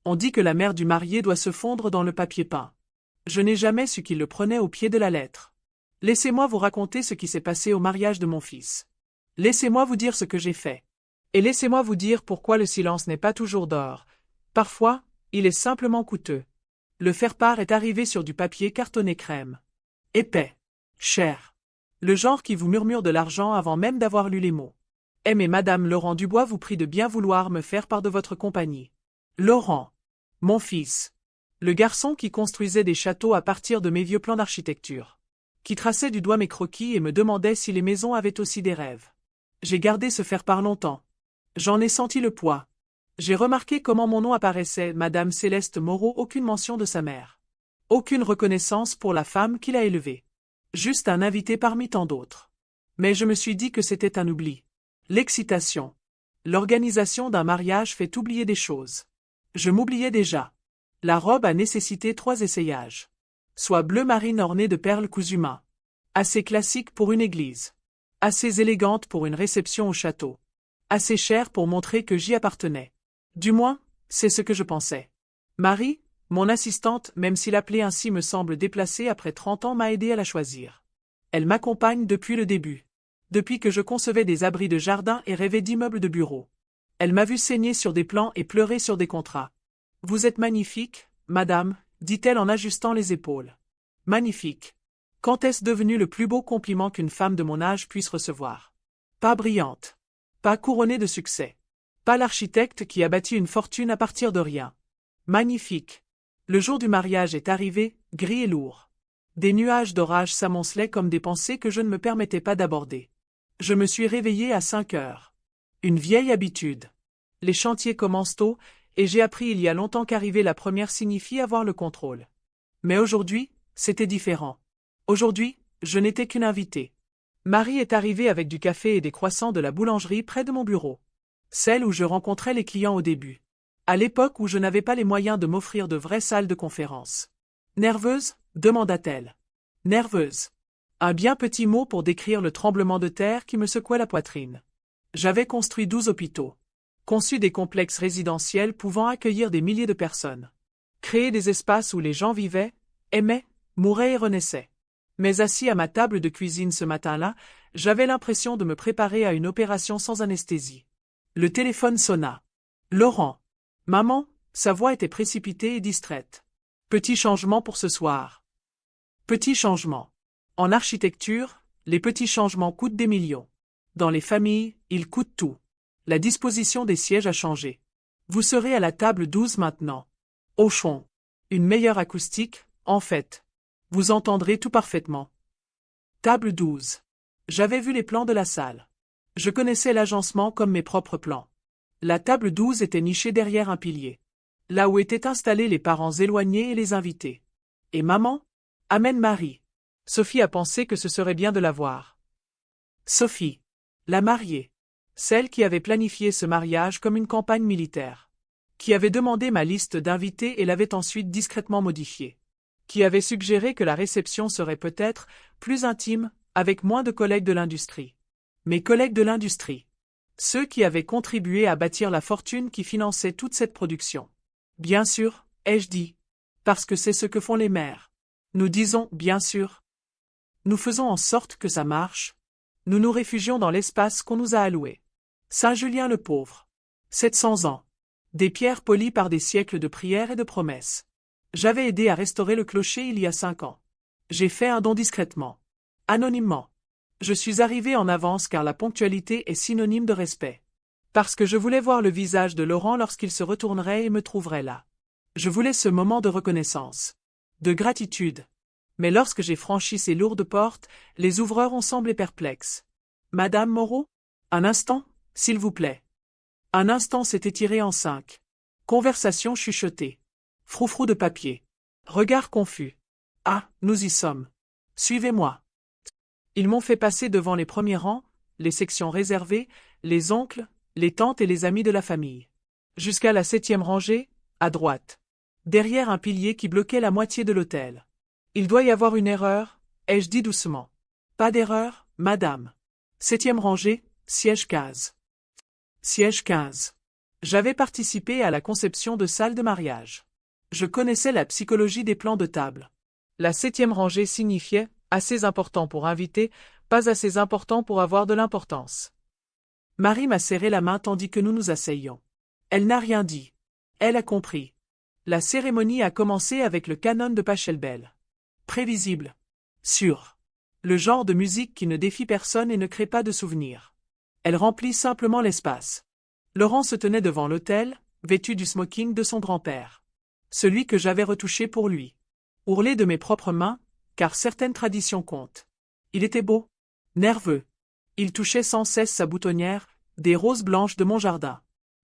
On dit que la mère du marié doit se fondre dans le papier peint. Je n'ai jamais su qu'il le prenait au pied de la lettre. Laissez-moi vous raconter ce qui s'est passé au mariage de mon fils. Laissez-moi vous dire ce que j'ai fait. Et laissez-moi vous dire pourquoi le silence n'est pas toujours d'or. Parfois, il est simplement coûteux. Le faire-part est arrivé sur du papier cartonné crème. Épais. Cher. Le genre qui vous murmure de l'argent avant même d'avoir lu les mots. Mais Madame Laurent Dubois vous prie de bien vouloir me faire part de votre compagnie. Laurent. Mon fils. Le garçon qui construisait des châteaux à partir de mes vieux plans d'architecture. Qui traçait du doigt mes croquis et me demandait si les maisons avaient aussi des rêves. J'ai gardé ce faire-part longtemps. J'en ai senti le poids. J'ai remarqué comment mon nom apparaissait, Madame Céleste Moreau, aucune mention de sa mère. Aucune reconnaissance pour la femme qui l'a élevée. Juste un invité parmi tant d'autres. Mais je me suis dit que c'était un oubli. L'excitation. L'organisation d'un mariage fait oublier des choses. Je m'oubliais déjà. La robe a nécessité 3 essayages. Soit bleu marine ornée de perles cousues main. Assez classique pour une église. Assez élégante pour une réception au château. Assez chère pour montrer que j'y appartenais. Du moins, c'est ce que je pensais. Marie, mon assistante, même si l'appeler ainsi me semble déplacé après 30 ans, m'a aidé à la choisir. Elle m'accompagne depuis le début. Depuis que je concevais des abris de jardin et rêvais d'immeubles de bureaux. Elle m'a vu saigner sur des plans et pleurer sur des contrats. Vous êtes magnifique, madame, dit-elle en ajustant les épaules. Magnifique. Quand est-ce devenu le plus beau compliment qu'une femme de mon âge puisse recevoir? Pas brillante. Pas couronnée de succès. Pas l'architecte qui a bâti une fortune à partir de rien. Magnifique. Le jour du mariage est arrivé, gris et lourd. Des nuages d'orage s'amoncelaient comme des pensées que je ne me permettais pas d'aborder. Je me suis réveillé à 5 heures. Une vieille habitude. Les chantiers commencent tôt, et j'ai appris il y a longtemps qu'arriver la première signifie avoir le contrôle. Mais aujourd'hui, c'était différent. Aujourd'hui, je n'étais qu'une invitée. Marie est arrivée avec du café et des croissants de la boulangerie près de mon bureau. Celle où je rencontrais les clients au début. À l'époque où je n'avais pas les moyens de m'offrir de vraies salles de conférence. Nerveuse, demanda-t-elle. Nerveuse. Un bien petit mot pour décrire le tremblement de terre qui me secouait la poitrine. J'avais construit 12 hôpitaux. Conçu des complexes résidentiels pouvant accueillir des milliers de personnes. Créé des espaces où les gens vivaient, aimaient, mouraient et renaissaient. Mais assis à ma table de cuisine ce matin-là, j'avais l'impression de me préparer à une opération sans anesthésie. Le téléphone sonna. Laurent. Maman, sa voix était précipitée et distraite. Petit changement pour ce soir. Petit changement. En architecture, les petits changements coûtent des millions. Dans les familles, ils coûtent tout. La disposition des sièges a changé. Vous serez à la table 12 maintenant. Hochon. Une meilleure acoustique, en fait. Vous entendrez tout parfaitement. Table 12. J'avais vu les plans de la salle. Je connaissais l'agencement comme mes propres plans. La table 12 était nichée derrière un pilier. Là où étaient installés les parents éloignés et les invités. Et maman? Amène Marie. Sophie a pensé que ce serait bien de la voir. Sophie. La mariée. Celle qui avait planifié ce mariage comme une campagne militaire. Qui avait demandé ma liste d'invités et l'avait ensuite discrètement modifiée. Qui avait suggéré que la réception serait peut-être plus intime, avec moins de collègues de l'industrie. Mes collègues de l'industrie. Ceux qui avaient contribué à bâtir la fortune qui finançait toute cette production. Bien sûr, ai-je dit. Parce que c'est ce que font les mères. Nous disons, bien sûr. Nous faisons en sorte que ça marche. Nous nous réfugions dans l'espace qu'on nous a alloué. Saint-Julien le pauvre. 700 ans. Des pierres polies par des siècles de prières et de promesses. J'avais aidé à restaurer le clocher il y a 5 ans. J'ai fait un don discrètement. Anonymement. Je suis arrivé en avance car la ponctualité est synonyme de respect. Parce que je voulais voir le visage de Laurent lorsqu'il se retournerait et me trouverait là. Je voulais ce moment de reconnaissance. De gratitude. Mais lorsque j'ai franchi ces lourdes portes, les ouvreurs ont semblé perplexes. Madame Moreau? Un instant, s'il vous plaît. Un instant s'est étiré en 5. Conversation chuchotée. Froufrou de papier. Regard confus. Ah, nous y sommes. Suivez-moi. Ils m'ont fait passer devant les premiers rangs, les sections réservées, les oncles, les tantes et les amis de la famille. Jusqu'à la 7e rangée, à droite. Derrière un pilier qui bloquait la moitié de l'hôtel. Il doit y avoir une erreur, ai-je dit doucement. Pas d'erreur, madame. 7e rangée, siège 15. Siège 15. J'avais participé à la conception de salles de mariage. Je connaissais la psychologie des plans de table. La 7e rangée signifiait « assez important pour inviter, pas assez important pour avoir de l'importance ». Marie m'a serré la main tandis que nous nous asseyions. Elle n'a rien dit. Elle a compris. La cérémonie a commencé avec le canon de Pachelbel. Prévisible. Sûr. Le genre de musique qui ne défie personne et ne crée pas de souvenirs. Elle remplit simplement l'espace. Laurent se tenait devant l'autel, vêtu du smoking de son grand-père. Celui que j'avais retouché pour lui. Ourlé de mes propres mains, car certaines traditions comptent. Il était beau. Nerveux. Il touchait sans cesse sa boutonnière, des roses blanches de mon jardin.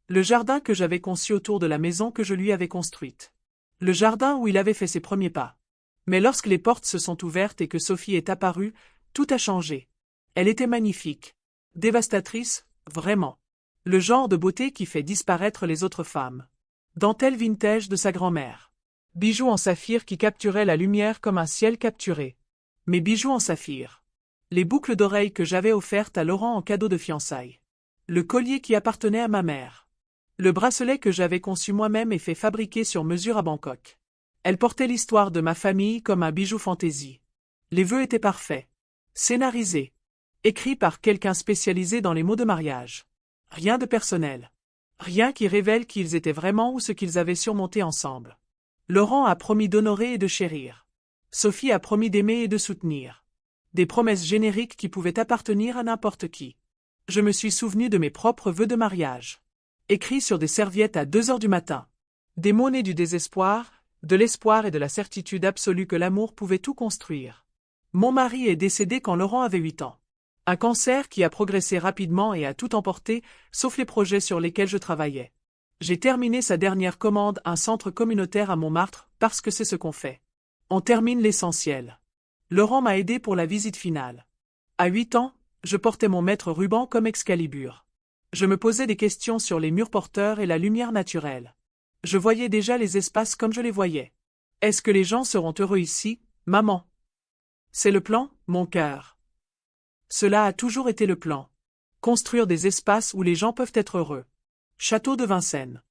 Le jardin que j'avais conçu autour de la maison que je lui avais construite. Le jardin où il avait fait ses premiers pas. Mais lorsque les portes se sont ouvertes et que Sophie est apparue, tout a changé. Elle était magnifique. Dévastatrice, vraiment. Le genre de beauté qui fait disparaître les autres femmes. Dentelle vintage de sa grand-mère. Bijoux en saphir qui capturaient la lumière comme un ciel capturé. Mes bijoux en saphir. Les boucles d'oreilles que j'avais offertes à Laurent en cadeau de fiançailles. Le collier qui appartenait à ma mère. Le bracelet que j'avais conçu moi-même et fait fabriquer sur mesure à Bangkok. Elle portait l'histoire de ma famille comme un bijou fantaisie. Les vœux étaient parfaits. Scénarisés. Écrits par quelqu'un spécialisé dans les mots de mariage. Rien de personnel. Rien qui révèle qui ils étaient vraiment ou ce qu'ils avaient surmonté ensemble. Laurent a promis d'honorer et de chérir. Sophie a promis d'aimer et de soutenir. Des promesses génériques qui pouvaient appartenir à n'importe qui. Je me suis souvenu de mes propres vœux de mariage. Écrits sur des serviettes à 2 heures du matin. Des mots nés du désespoir, de l'espoir et de la certitude absolue que l'amour pouvait tout construire. Mon mari est décédé quand Laurent avait 8 ans. Un cancer qui a progressé rapidement et a tout emporté, sauf les projets sur lesquels je travaillais. J'ai terminé sa dernière commande, un centre communautaire à Montmartre, parce que c'est ce qu'on fait. On termine l'essentiel. Laurent m'a aidé pour la visite finale. À 8 ans, je portais mon maître ruban comme Excalibur. Je me posais des questions sur les murs porteurs et la lumière naturelle. Je voyais déjà les espaces comme je les voyais. Est-ce que les gens seront heureux ici, maman? C'est le plan, mon cœur. Cela a toujours été le plan. Construire des espaces où les gens peuvent être heureux. Château de Vincennes.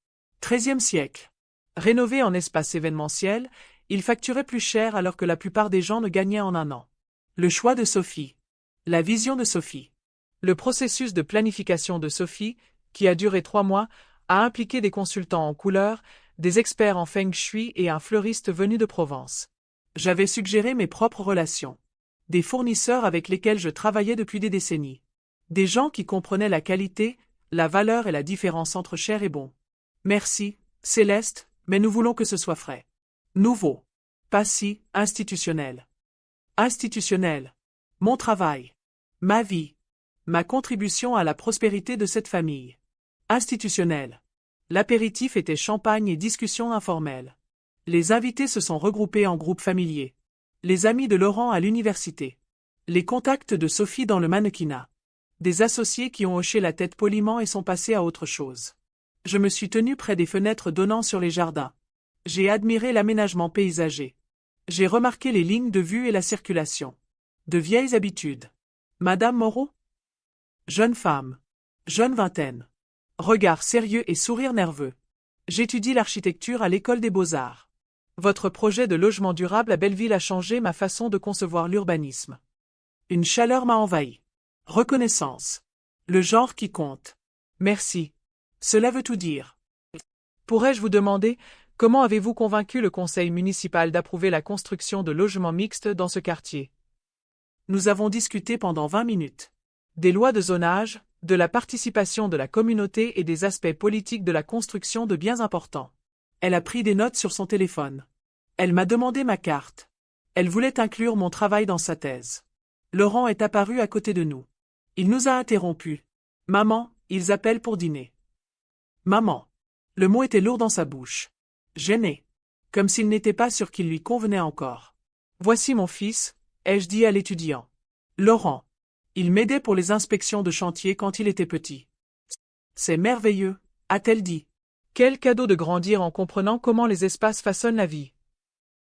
13e siècle. Rénové en espace événementiel, il facturait plus cher alors que la plupart des gens ne gagnaient en un an. Le choix de Sophie. La vision de Sophie. Le processus de planification de Sophie, qui a duré 3 mois, a impliqué des consultants en couleurs, des experts en feng shui et un fleuriste venu de Provence. J'avais suggéré mes propres relations. Des fournisseurs avec lesquels je travaillais depuis des décennies. Des gens qui comprenaient la qualité, la valeur et la différence entre cher et bon. Merci, Céleste, mais nous voulons que ce soit frais. Nouveau. Pas si, institutionnel. Institutionnel. Mon travail. Ma vie. Ma contribution à la prospérité de cette famille. Institutionnel. L'apéritif était champagne et discussions informelles. Les invités se sont regroupés en groupes familiers. Les amis de Laurent à l'université. Les contacts de Sophie dans le mannequinat. Des associés qui ont hoché la tête poliment et sont passés à autre chose. Je me suis tenu près des fenêtres donnant sur les jardins. J'ai admiré l'aménagement paysager. J'ai remarqué les lignes de vue et la circulation. De vieilles habitudes. Madame Moreau? Jeune femme. Jeune vingtaine. Regard sérieux et sourire nerveux. J'étudie l'architecture à l'école des beaux-arts. Votre projet de logement durable à Belleville a changé ma façon de concevoir l'urbanisme. Une chaleur m'a envahi. Reconnaissance. Le genre qui compte. Merci. Cela veut tout dire. Pourrais-je vous demander, comment avez-vous convaincu le conseil municipal d'approuver la construction de logements mixtes dans ce quartier? Nous avons discuté pendant 20 minutes. Des lois de zonage, de la participation de la communauté et des aspects politiques de la construction de biens importants. Elle a pris des notes sur son téléphone. Elle m'a demandé ma carte. Elle voulait inclure mon travail dans sa thèse. Laurent est apparu à côté de nous. Il nous a interrompus. Maman, ils appellent pour dîner. Maman. Le mot était lourd dans sa bouche. Gêné. Comme s'il n'était pas sûr qu'il lui convenait encore. Voici mon fils, ai-je dit à l'étudiant. Laurent. Il m'aidait pour les inspections de chantier quand il était petit. C'est merveilleux, a-t-elle dit. Quel cadeau de grandir en comprenant comment les espaces façonnent la vie.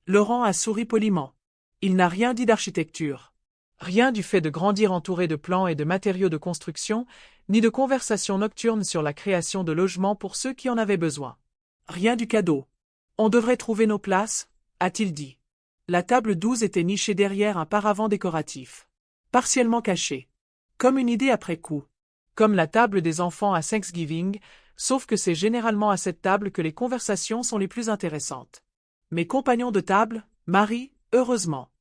Laurent a souri poliment. Il n'a rien dit d'architecture. Rien du fait de grandir entouré de plans et de matériaux de construction, ni de conversations nocturnes sur la création de logements pour ceux qui en avaient besoin. Rien du cadeau. On devrait trouver nos places, a-t-il dit. La table 12 était nichée derrière un paravent décoratif. Partiellement caché. Comme une idée après coup. Comme la table des enfants à Thanksgiving, sauf que c'est généralement à cette table que les conversations sont les plus intéressantes. Mes compagnons de table, Marie, heureusement.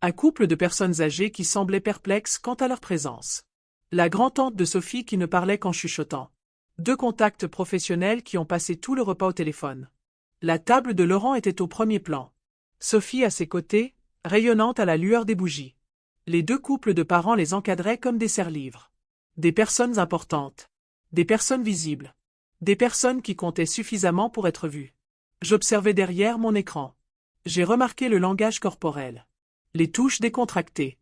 Un couple de personnes âgées qui semblaient perplexes quant à leur présence. La grand-tante de Sophie qui ne parlait qu'en chuchotant. 2 contacts professionnels qui ont passé tout le repas au téléphone. La table de Laurent était au premier plan. Sophie à ses côtés, rayonnante à la lueur des bougies. Les 2 couples de parents les encadraient comme des serre-livres. Des personnes importantes. Des personnes visibles. Des personnes qui comptaient suffisamment pour être vues. J'observais derrière mon écran. J'ai remarqué le langage corporel. Les touches décontractées.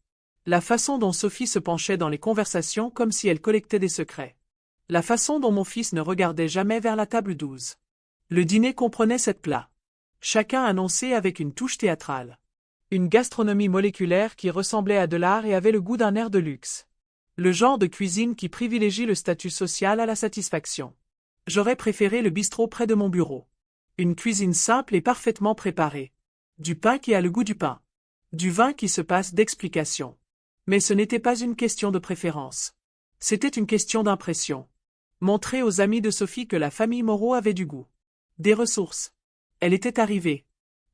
La façon dont Sophie se penchait dans les conversations comme si elle collectait des secrets. La façon dont mon fils ne regardait jamais vers la table 12. Le dîner comprenait 7 plats. Chacun annoncé avec une touche théâtrale. Une gastronomie moléculaire qui ressemblait à de l'art et avait le goût d'un air de luxe. Le genre de cuisine qui privilégie le statut social à la satisfaction. J'aurais préféré le bistrot près de mon bureau. Une cuisine simple et parfaitement préparée. Du pain qui a le goût du pain. Du vin qui se passe d'explication. Mais ce n'était pas une question de préférence. C'était une question d'impression. Montrer aux amis de Sophie que la famille Moreau avait du goût. Des ressources. Elle était arrivée.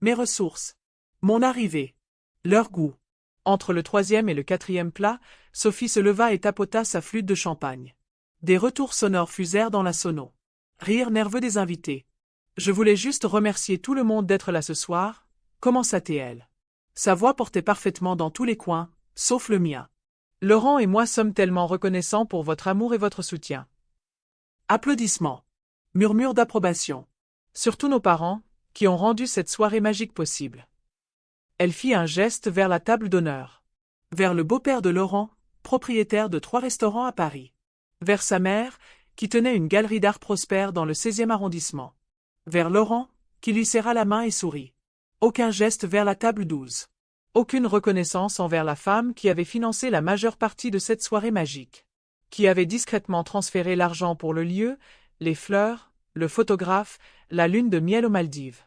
Mes ressources. Mon arrivée. Leur goût. Entre le 3e et le 4e plat, Sophie se leva et tapota sa flûte de champagne. Des retours sonores fusèrent dans la sono. Rire nerveux des invités. Je voulais juste remercier tout le monde d'être là ce soir, commença-t-elle. Sa voix portait parfaitement dans tous les coins, sauf le mien. Laurent et moi sommes tellement reconnaissants pour votre amour et votre soutien. Applaudissements. Murmures d'approbation. Surtout nos parents, qui ont rendu cette soirée magique possible. Elle fit un geste vers la table d'honneur. Vers le beau-père de Laurent, propriétaire de 3 restaurants à Paris. Vers sa mère, qui tenait une galerie d'art prospère dans le 16e arrondissement. Vers Laurent, qui lui serra la main et sourit. Aucun geste vers la table 12. Aucune reconnaissance envers la femme qui avait financé la majeure partie de cette soirée magique. Qui avait discrètement transféré l'argent pour le lieu, les fleurs, le photographe, la lune de miel aux Maldives.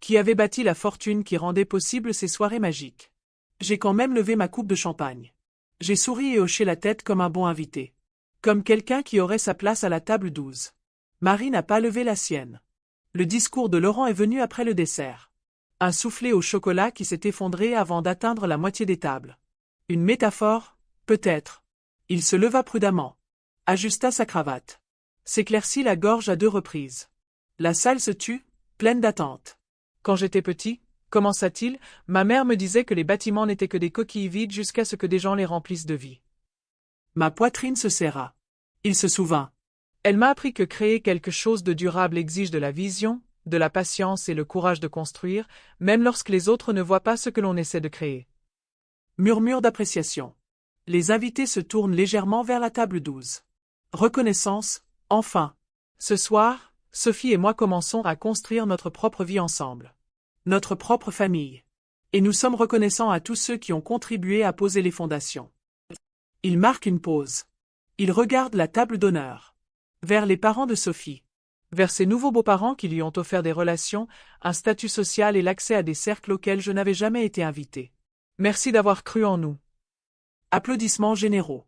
Qui avait bâti la fortune qui rendait possible ces soirées magiques. J'ai quand même levé ma coupe de champagne. J'ai souri et hoché la tête comme un bon invité. Comme quelqu'un qui aurait sa place à la table 12. Marie n'a pas levé la sienne. Le discours de Laurent est venu après le dessert. Un soufflé au chocolat qui s'est effondré avant d'atteindre la moitié des tables. Une métaphore, peut-être. Il se leva prudemment. Ajusta sa cravate. S'éclaircit la gorge à 2 reprises. La salle se tut, pleine d'attente. Quand j'étais petit, commença-t-il, ma mère me disait que les bâtiments n'étaient que des coquilles vides jusqu'à ce que des gens les remplissent de vie. Ma poitrine se serra. Il se souvint. Elle m'a appris que créer quelque chose de durable exige de la vision, de la patience et le courage de construire, même lorsque les autres ne voient pas ce que l'on essaie de créer. Murmure d'appréciation. Les invités se tournent légèrement vers la table 12. Reconnaissance, enfin. Ce soir, Sophie et moi commençons à construire notre propre vie ensemble. Notre propre famille. Et nous sommes reconnaissants à tous ceux qui ont contribué à poser les fondations. Il marque une pause. Il regarde la table d'honneur. Vers les parents de Sophie. Vers ses nouveaux beaux-parents qui lui ont offert des relations, un statut social et l'accès à des cercles auxquels je n'avais jamais été invité. Merci d'avoir cru en nous. Applaudissements généraux.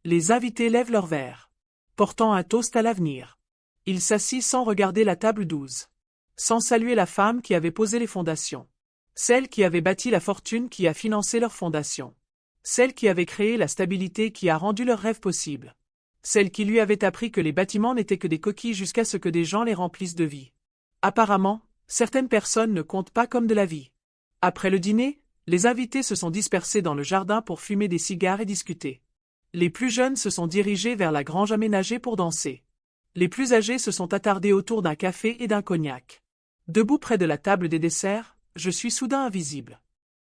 Les invités lèvent leur verre. Portant un toast à l'avenir. Il s'assit sans regarder la table 12. Sans saluer la femme qui avait posé les fondations. Celle qui avait bâti la fortune qui a financé leurs fondations. Celle qui avait créé la stabilité qui a rendu leurs rêves possibles. Celle qui lui avait appris que les bâtiments n'étaient que des coquilles jusqu'à ce que des gens les remplissent de vie. Apparemment, certaines personnes ne comptent pas comme de la vie. Après le dîner, les invités se sont dispersés dans le jardin pour fumer des cigares et discuter. Les plus jeunes se sont dirigés vers la grange aménagée pour danser. Les plus âgés se sont attardés autour d'un café et d'un cognac. Debout près de la table des desserts, je suis soudain invisible.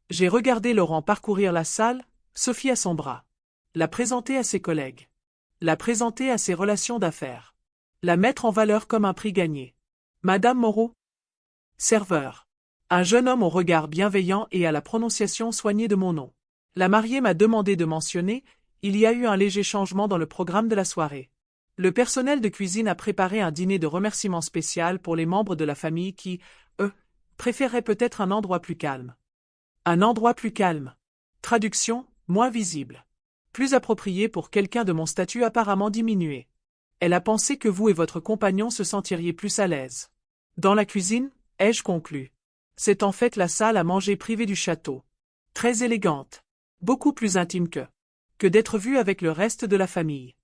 J'ai regardé Laurent parcourir la salle, Sophie à son bras. La présenter à ses collègues. La présenter à ses relations d'affaires. La mettre en valeur comme un prix gagné. Madame Moreau. Serveur. Un jeune homme au regard bienveillant et à la prononciation soignée de mon nom. La mariée m'a demandé de mentionner, il y a eu un léger changement dans le programme de la soirée. Le personnel de cuisine a préparé un dîner de remerciement spécial pour les membres de la famille qui, eux, préféraient peut-être un endroit plus calme. Un endroit plus calme. Traduction, moins visible. Plus approprié pour quelqu'un de mon statut apparemment diminué. Elle a pensé que vous et votre compagnon se sentiriez plus à l'aise. Dans la cuisine, ai-je conclu. C'est en fait la salle à manger privée du château. Très élégante. Beaucoup plus intime que d'être vu avec le reste de la famille.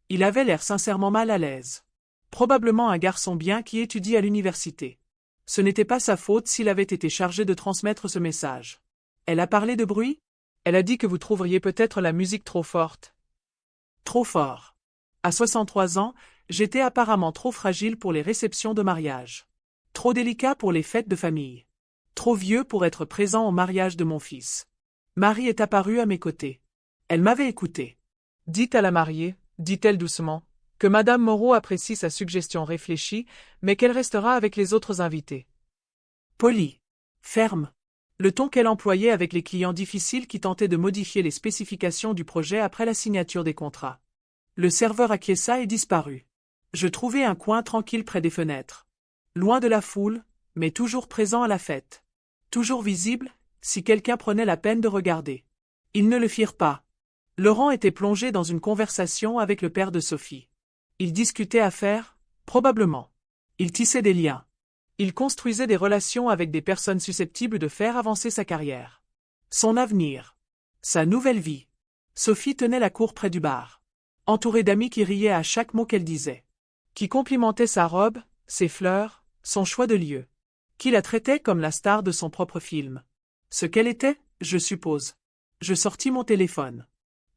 Il avait l'air sincèrement mal à l'aise. Probablement un garçon bien qui étudie à l'université. Ce n'était pas sa faute s'il avait été chargé de transmettre ce message. Elle a parlé de bruit? Elle a dit que vous trouveriez peut-être la musique trop forte. Trop fort. À 63 ans, j'étais apparemment trop fragile pour les réceptions de mariage. Trop délicat pour les fêtes de famille. Trop vieux pour être présent au mariage de mon fils. Marie est apparue à mes côtés. Elle m'avait écouté. Dites à la mariée, dit-elle doucement, que Madame Moreau apprécie sa suggestion réfléchie, mais qu'elle restera avec les autres invités. Poli. Ferme. Le ton qu'elle employait avec les clients difficiles qui tentaient de modifier les spécifications du projet après la signature des contrats. Le serveur acquiesça et disparut. Je trouvai un coin tranquille près des fenêtres. Loin de la foule, mais toujours présent à la fête. Toujours visible, si quelqu'un prenait la peine de regarder. Ils ne le firent pas. Laurent était plongé dans une conversation avec le père de Sophie. Ils discutaient affaires, probablement. Ils tissaient des liens. Il construisait des relations avec des personnes susceptibles de faire avancer sa carrière. Son avenir. Sa nouvelle vie. Sophie tenait la cour près du bar. Entourée d'amis qui riaient à chaque mot qu'elle disait. Qui complimentaient sa robe, ses fleurs, son choix de lieu. Qui la traitait comme la star de son propre film. Ce qu'elle était, je suppose. Je sortis mon téléphone.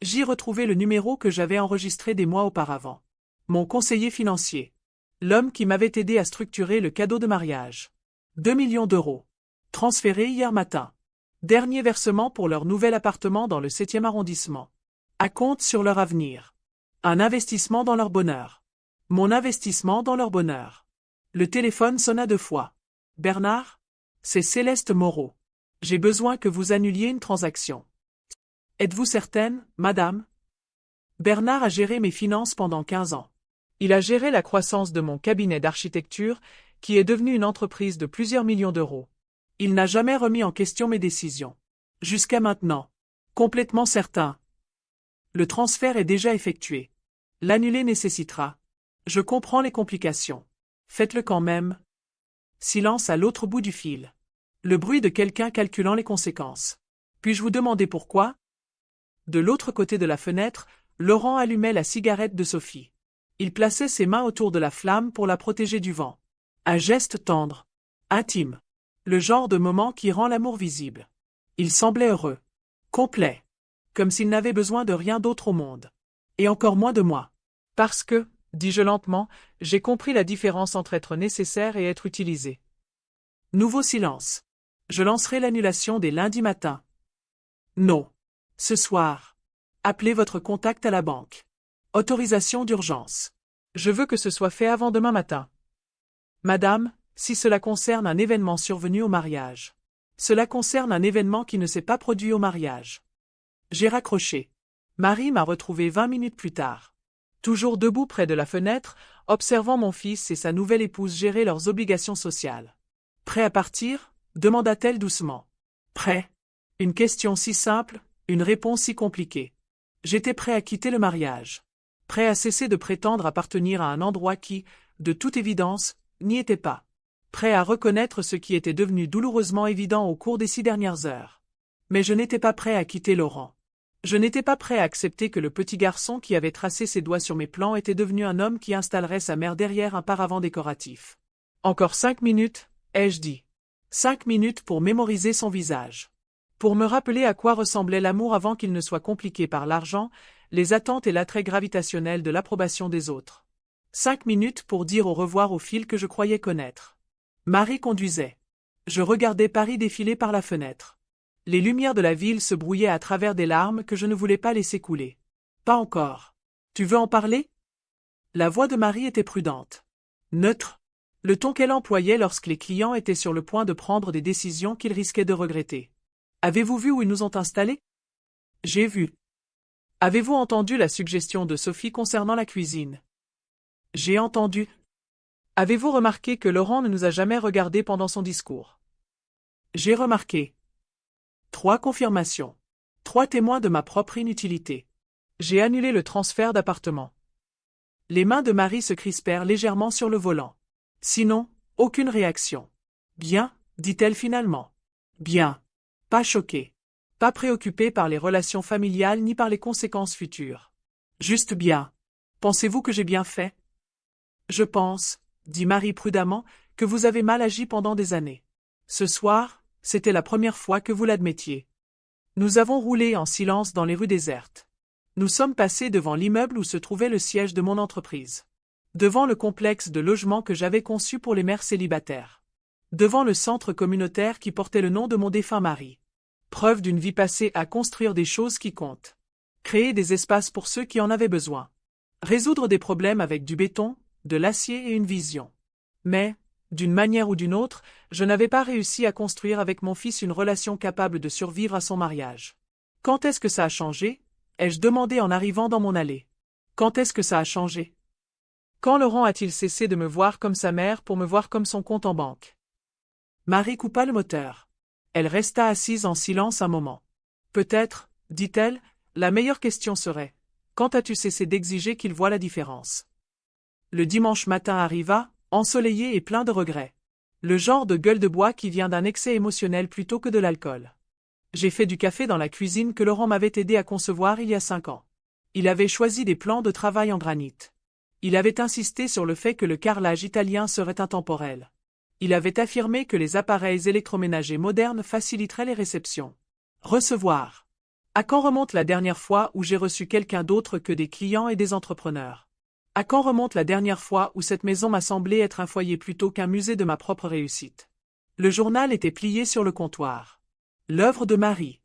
J'y retrouvai le numéro que j'avais enregistré des mois auparavant. Mon conseiller financier. L'homme qui m'avait aidé à structurer le cadeau de mariage. 2 millions d'euros. Transférés hier matin. Dernier versement pour leur nouvel appartement dans le 7e arrondissement. À compte sur leur avenir. Un investissement dans leur bonheur. Mon investissement dans leur bonheur. Le téléphone sonna 2 fois. Bernard? C'est Céleste Moreau. J'ai besoin que vous annuliez une transaction. Êtes-vous certaine, madame? Bernard a géré mes finances pendant 15 ans. Il a géré la croissance de mon cabinet d'architecture, qui est devenu une entreprise de plusieurs millions d'euros. Il n'a jamais remis en question mes décisions. Jusqu'à maintenant. Complètement certain. Le transfert est déjà effectué. L'annuler nécessitera. Je comprends les complications. Faites-le quand même. Silence à l'autre bout du fil. Le bruit de quelqu'un calculant les conséquences. Puis-je vous demander pourquoi? De l'autre côté de la fenêtre, Laurent allumait la cigarette de Sophie. Il plaçait ses mains autour de la flamme pour la protéger du vent. Un geste tendre. Intime. Le genre de moment qui rend l'amour visible. Il semblait heureux. Complet. Comme s'il n'avait besoin de rien d'autre au monde. Et encore moins de moi. Parce que, dis-je lentement, j'ai compris la différence entre être nécessaire et être utilisé. Nouveau silence. Je lancerai l'annulation dès lundi matin. Non. Ce soir. Appelez votre contact à la banque. Autorisation d'urgence. Je veux que ce soit fait avant demain matin. Madame, si cela concerne un événement survenu au mariage. Cela concerne un événement qui ne s'est pas produit au mariage. J'ai raccroché. Marie m'a retrouvé 20 minutes plus tard. Toujours debout près de la fenêtre, observant mon fils et sa nouvelle épouse gérer leurs obligations sociales. Prêt à partir? Demanda-t-elle doucement. Prêt? Une question si simple, une réponse si compliquée. J'étais prêt à quitter le mariage. Prêt à cesser de prétendre appartenir à un endroit qui, de toute évidence, n'y était pas. Prêt à reconnaître ce qui était devenu douloureusement évident au cours des 6 dernières heures. Mais je n'étais pas prêt à quitter Laurent. Je n'étais pas prêt à accepter que le petit garçon qui avait tracé ses doigts sur mes plans était devenu un homme qui installerait sa mère derrière un paravent décoratif. Encore 5 minutes, ai-je dit. 5 minutes pour mémoriser son visage. Pour me rappeler à quoi ressemblait l'amour avant qu'il ne soit compliqué par l'argent, les attentes et l'attrait gravitationnel de l'approbation des autres. 5 minutes pour dire au revoir au fil que je croyais connaître. Marie conduisait. Je regardais Paris défiler par la fenêtre. Les lumières de la ville se brouillaient à travers des larmes que je ne voulais pas laisser couler. Pas encore. Tu veux en parler? La voix de Marie était prudente. Neutre. Le ton qu'elle employait lorsque les clients étaient sur le point de prendre des décisions qu'ils risquaient de regretter. Avez-vous vu où ils nous ont installés? J'ai vu. Avez-vous entendu la suggestion de Sophie concernant la cuisine? J'ai entendu. Avez-vous remarqué que Laurent ne nous a jamais regardés pendant son discours? J'ai remarqué. 3 confirmations. 3 témoins de ma propre inutilité. J'ai annulé le transfert d'appartement. Les mains de Marie se crispèrent légèrement sur le volant. Sinon, aucune réaction. Bien, dit-elle finalement. Bien. Pas choquée. Pas préoccupée par les relations familiales ni par les conséquences futures. Juste bien. Pensez-vous que j'ai bien fait? Je pense, dit Marie prudemment, que vous avez mal agi pendant des années. Ce soir, c'était la première fois que vous l'admettiez. Nous avons roulé en silence dans les rues désertes. Nous sommes passés devant l'immeuble où se trouvait le siège de mon entreprise. Devant le complexe de logement que j'avais conçu pour les mères célibataires. Devant le centre communautaire qui portait le nom de mon défunt mari. Preuve d'une vie passée à construire des choses qui comptent. Créer des espaces pour ceux qui en avaient besoin. Résoudre des problèmes avec du béton, de l'acier et une vision. Mais, d'une manière ou d'une autre, je n'avais pas réussi à construire avec mon fils une relation capable de survivre à son mariage. Quand est-ce que ça a changé? Ai-je demandé en arrivant dans mon allée. Quand est-ce que ça a changé? Quand Laurent a-t-il cessé de me voir comme sa mère pour me voir comme son compte en banque? Marie coupa le moteur. Elle resta assise en silence un moment. Peut-être, dit-elle, la meilleure question serait: quand as-tu cessé d'exiger qu'il voie la différence? Le dimanche matin arriva, ensoleillé et plein de regrets. Le genre de gueule de bois qui vient d'un excès émotionnel plutôt que de l'alcool. J'ai fait du café dans la cuisine que Laurent m'avait aidé à concevoir il y a 5 ans. Il avait choisi des plans de travail en granit. Il avait insisté sur le fait que le carrelage italien serait intemporel. Il avait affirmé que les appareils électroménagers modernes faciliteraient les réceptions. Recevoir. À quand remonte la dernière fois où j'ai reçu quelqu'un d'autre que des clients et des entrepreneurs? À quand remonte la dernière fois où cette maison m'a semblé être un foyer plutôt qu'un musée de ma propre réussite? Le journal était plié sur le comptoir. L'œuvre de Marie.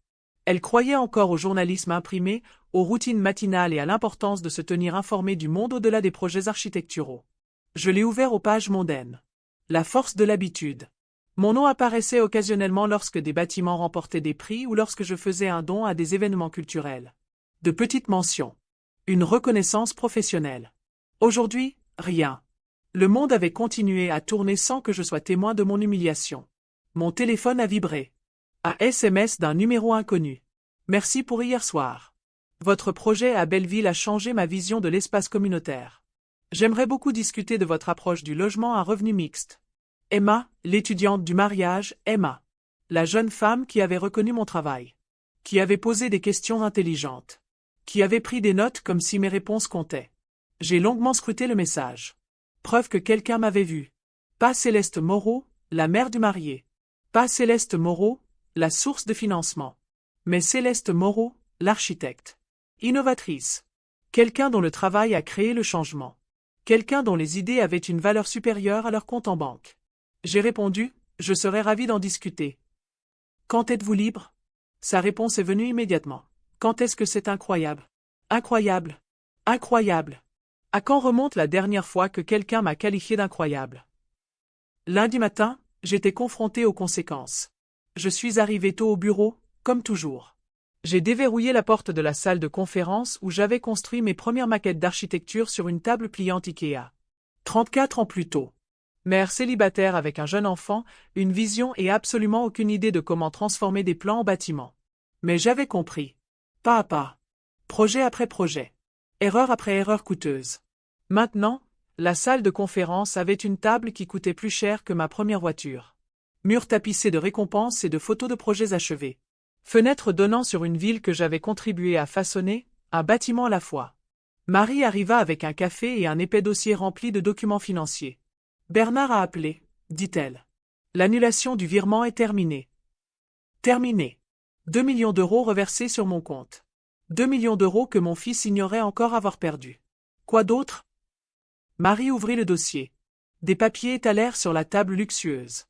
Elle croyait encore au journalisme imprimé, aux routines matinales et à l'importance de se tenir informé du monde au-delà des projets architecturaux. Je l'ai ouvert aux pages mondaines. La force de l'habitude. Mon nom apparaissait occasionnellement lorsque des bâtiments remportaient des prix ou lorsque je faisais un don à des événements culturels. De petites mentions. Une reconnaissance professionnelle. Aujourd'hui, rien. Le monde avait continué à tourner sans que je sois témoin de mon humiliation. Mon téléphone a vibré. Un SMS d'un numéro inconnu. Merci pour hier soir. Votre projet à Belleville a changé ma vision de l'espace communautaire. J'aimerais beaucoup discuter de votre approche du logement à revenu mixte. Emma, l'étudiante du mariage, Emma. La jeune femme qui avait reconnu mon travail. Qui avait posé des questions intelligentes. Qui avait pris des notes comme si mes réponses comptaient. J'ai longuement scruté le message. Preuve que quelqu'un m'avait vu. Pas Céleste Moreau, la mère du marié. Pas Céleste Moreau, la source de financement. Mais Céleste Moreau, l'architecte. Innovatrice. Quelqu'un dont le travail a créé le changement. Quelqu'un dont les idées avaient une valeur supérieure à leur compte en banque. J'ai répondu, je serais ravi d'en discuter. Quand êtes-vous libre? Sa réponse est venue immédiatement. Quand est-ce que c'est incroyable? Incroyable. Incroyable. À quand remonte la dernière fois que quelqu'un m'a qualifié d'incroyable? Lundi matin, j'étais confronté aux conséquences. Je suis arrivé tôt au bureau, comme toujours. J'ai déverrouillé la porte de la salle de conférence où j'avais construit mes premières maquettes d'architecture sur une table pliante Ikea. 34 ans plus tôt. Mère célibataire avec un jeune enfant, une vision et absolument aucune idée de comment transformer des plans en bâtiments. Mais j'avais compris. Pas à pas. Projet après projet. Erreur après erreur coûteuse. Maintenant, la salle de conférence avait une table qui coûtait plus cher que ma première voiture. Murs tapissés de récompenses et de photos de projets achevés. Fenêtres donnant sur une ville que j'avais contribué à façonner, un bâtiment à la fois. Marie arriva avec un café et un épais dossier rempli de documents financiers. Bernard a appelé, dit-elle. L'annulation du virement est terminée. Terminée. 2 millions d'euros reversés sur mon compte. 2 millions d'euros que mon fils ignorait encore avoir perdus. Quoi d'autre? Marie ouvrit le dossier. Des papiers étalèrent sur la table luxueuse.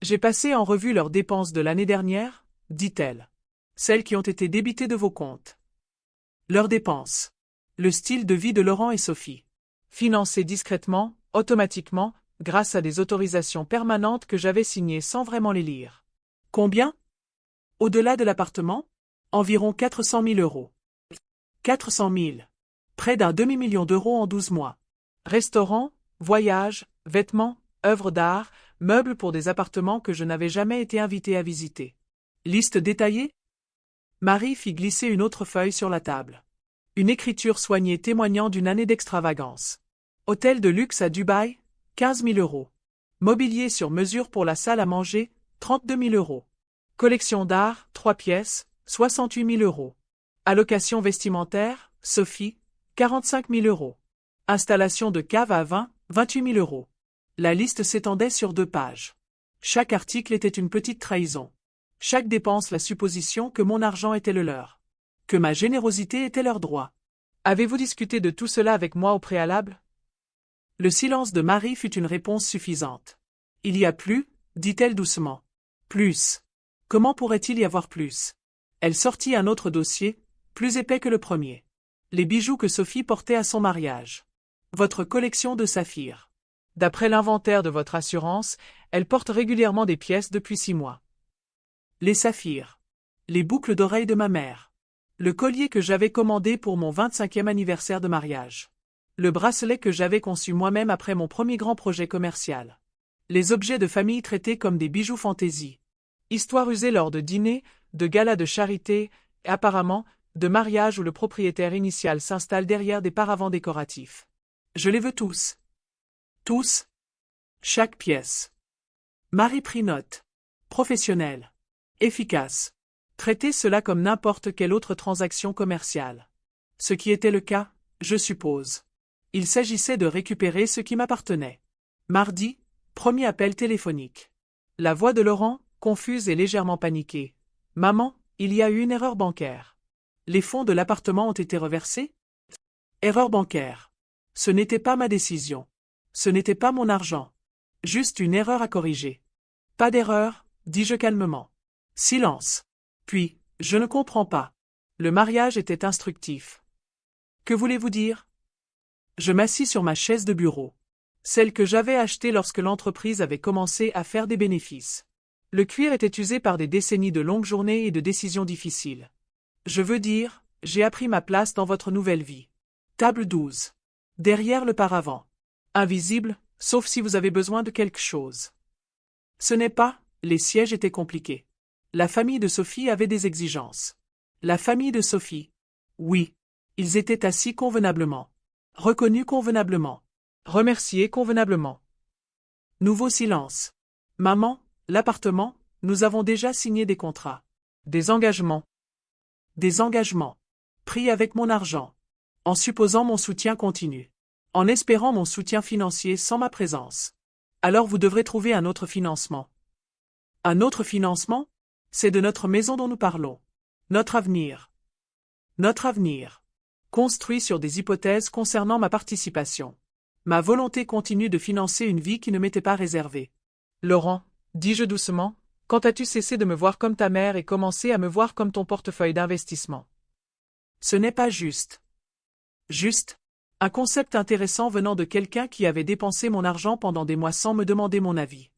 J'ai passé en revue leurs dépenses de l'année dernière, dit-elle. Celles qui ont été débitées de vos comptes. Leurs dépenses. Le style de vie de Laurent et Sophie. Financé discrètement, automatiquement, grâce à des autorisations permanentes que j'avais signées sans vraiment les lire. Combien? Au-delà de l'appartement? Environ 400 000 euros. 400 000. Près d'un demi-million d'euros en 12 mois. Restaurants, voyages, vêtements, œuvres d'art, meubles pour des appartements que je n'avais jamais été invité à visiter. Liste détaillée? Marie fit glisser une autre feuille sur la table. Une écriture soignée témoignant d'une année d'extravagance. Hôtel de luxe à Dubaï, 15 000 euros. Mobilier sur mesure pour la salle à manger, 32 000 euros. Collection d'art, 3 pièces, 68 000 euros. Allocation vestimentaire, Sophie, 45 000 euros. Installation de cave à vin, 28 000 euros. La liste s'étendait sur 2 pages. Chaque article était une petite trahison. Chaque dépense la supposition que mon argent était le leur. Que ma générosité était leur droit. Avez-vous discuté de tout cela avec moi au préalable? Le silence de Marie fut une réponse suffisante. Il y a plus, dit-elle doucement. Plus. Comment pourrait-il y avoir plus? Elle sortit un autre dossier, plus épais que le premier. Les bijoux que Sophie portait à son mariage. Votre collection de saphirs. D'après l'inventaire de votre assurance, elle porte régulièrement des pièces depuis 6 mois. Les saphirs. Les boucles d'oreilles de ma mère. Le collier que j'avais commandé pour mon 25e anniversaire de mariage. Le bracelet que j'avais conçu moi-même après mon premier grand projet commercial. Les objets de famille traités comme des bijoux fantaisie. Histoire usée lors de dîners, de galas de charité, et apparemment, de mariages où le propriétaire initial s'installe derrière des paravents décoratifs. Je les veux tous. Tous. Chaque pièce. Marie prit note. Professionnel. Efficace. Traitez cela comme n'importe quelle autre transaction commerciale. Ce qui était le cas, je suppose. Il s'agissait de récupérer ce qui m'appartenait. Mardi, premier appel téléphonique. La voix de Laurent, confuse et légèrement paniquée. Maman, il y a eu une erreur bancaire. Les fonds de l'appartement ont été reversés? Erreur bancaire. Ce n'était pas ma décision. Ce n'était pas mon argent. Juste une erreur à corriger. Pas d'erreur, dis-je calmement. Silence. Puis, je ne comprends pas. Le mariage était instructif. Que voulez-vous dire? Je m'assis sur ma chaise de bureau. Celle que j'avais achetée lorsque l'entreprise avait commencé à faire des bénéfices. Le cuir était usé par des décennies de longues journées et de décisions difficiles. Je veux dire, j'ai appris ma place dans votre nouvelle vie. Table 12. Derrière le paravent. Invisible, sauf si vous avez besoin de quelque chose. Ce n'est pas, les sièges étaient compliqués. La famille de Sophie avait des exigences. La famille de Sophie. Oui. Ils étaient assis convenablement. Reconnus convenablement. Remerciés convenablement. Nouveau silence. Maman, l'appartement, nous avons déjà signé des contrats. Des engagements. Des engagements. Pris avec mon argent. En supposant mon soutien continu. En espérant mon soutien financier sans ma présence. Alors vous devrez trouver un autre financement. Un autre financement? C'est de notre maison dont nous parlons. Notre avenir. Notre avenir. Construit sur des hypothèses concernant ma participation. Ma volonté continue de financer une vie qui ne m'était pas réservée. Laurent, dis-je doucement, quand as-tu cessé de me voir comme ta mère et commencé à me voir comme ton portefeuille d'investissement? Ce n'est pas juste. Juste? Un concept intéressant venant de quelqu'un qui avait dépensé mon argent pendant des mois sans me demander mon avis.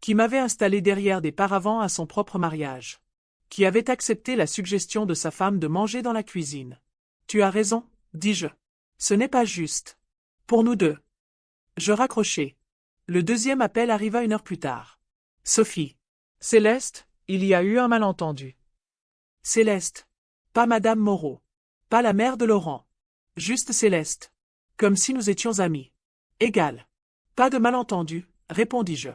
Qui m'avait installé derrière des paravents à son propre mariage. Qui avait accepté la suggestion de sa femme de manger dans la cuisine. Tu as raison, dis-je. Ce n'est pas juste. Pour nous deux. Je raccrochai. Le deuxième appel arriva 1 heure plus tard. Sophie. Céleste, il y a eu un malentendu. Céleste. Pas Madame Moreau. Pas la mère de Laurent. Juste Céleste. Comme si nous étions amis. Égal. Pas de malentendu, répondis-je.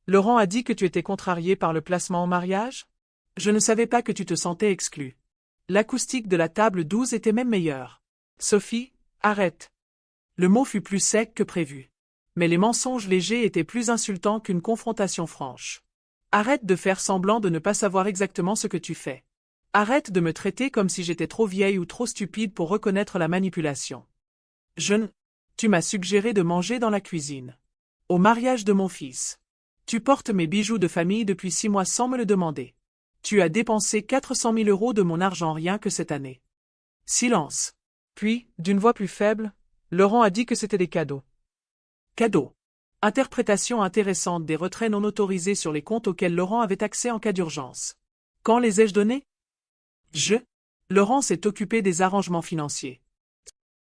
Laurent a dit que tu étais contrarié par le placement en mariage? Je ne savais pas que tu te sentais exclu. L'acoustique de la table 12 était même meilleure. Sophie, arrête. Le mot fut plus sec que prévu. Mais les mensonges légers étaient plus insultants qu'une confrontation franche. Arrête de faire semblant de ne pas savoir exactement ce que tu fais. Arrête de me traiter comme si j'étais trop vieille ou trop stupide pour reconnaître la manipulation. Tu m'as suggéré de manger dans la cuisine. Au mariage de mon fils. Tu portes mes bijoux de famille depuis 6 mois sans me le demander. Tu as dépensé 400 000 euros de mon argent rien que cette année. Silence. Puis, d'une voix plus faible, Laurent a dit que c'était des cadeaux. Cadeaux. Interprétation intéressante des retraits non autorisés sur les comptes auxquels Laurent avait accès en cas d'urgence. Quand les ai-je donnés? Laurent s'est occupé des arrangements financiers.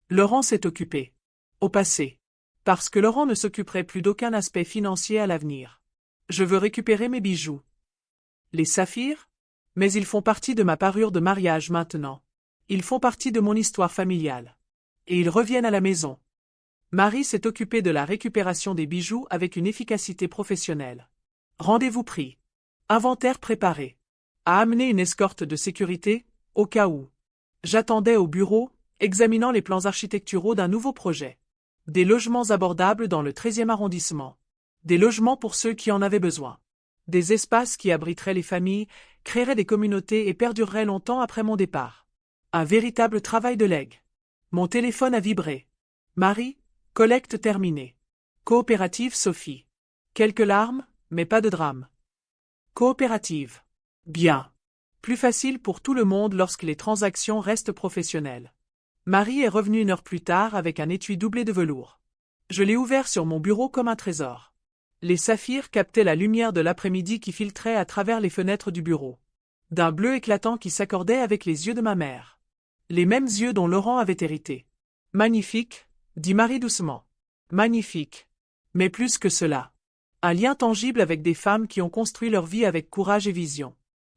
Laurent s'est occupé. Au passé. Parce que Laurent ne s'occuperait plus d'aucun aspect financier à l'avenir. Je veux récupérer mes bijoux. Les saphirs? Mais ils font partie de ma parure de mariage maintenant. Ils font partie de mon histoire familiale. Et ils reviennent à la maison. Marie s'est occupée de la récupération des bijoux avec une efficacité professionnelle. Rendez-vous pris. Inventaire préparé. A amené une escorte de sécurité, au cas où. J'attendais au bureau, examinant les plans architecturaux d'un nouveau projet. Des logements abordables dans le 13e arrondissement. Des logements pour ceux qui en avaient besoin. Des espaces qui abriteraient les familles, créeraient des communautés et perdureraient longtemps après mon départ. Un véritable travail de legs. Mon téléphone a vibré. Marie, collecte terminée. Coopérative Sophie. Quelques larmes, mais pas de drame. Coopérative. Bien. Plus facile pour tout le monde lorsque les transactions restent professionnelles. Marie est revenue 1 heure plus tard avec un étui doublé de velours. Je l'ai ouvert sur mon bureau comme un trésor. Les saphirs captaient la lumière de l'après-midi qui filtrait à travers les fenêtres du bureau. D'un bleu éclatant qui s'accordait avec les yeux de ma mère. Les mêmes yeux dont Laurent avait hérité. Magnifique, dit Marie doucement. Magnifique. Mais plus que cela. Un lien tangible avec des femmes qui ont construit leur vie avec courage et vision.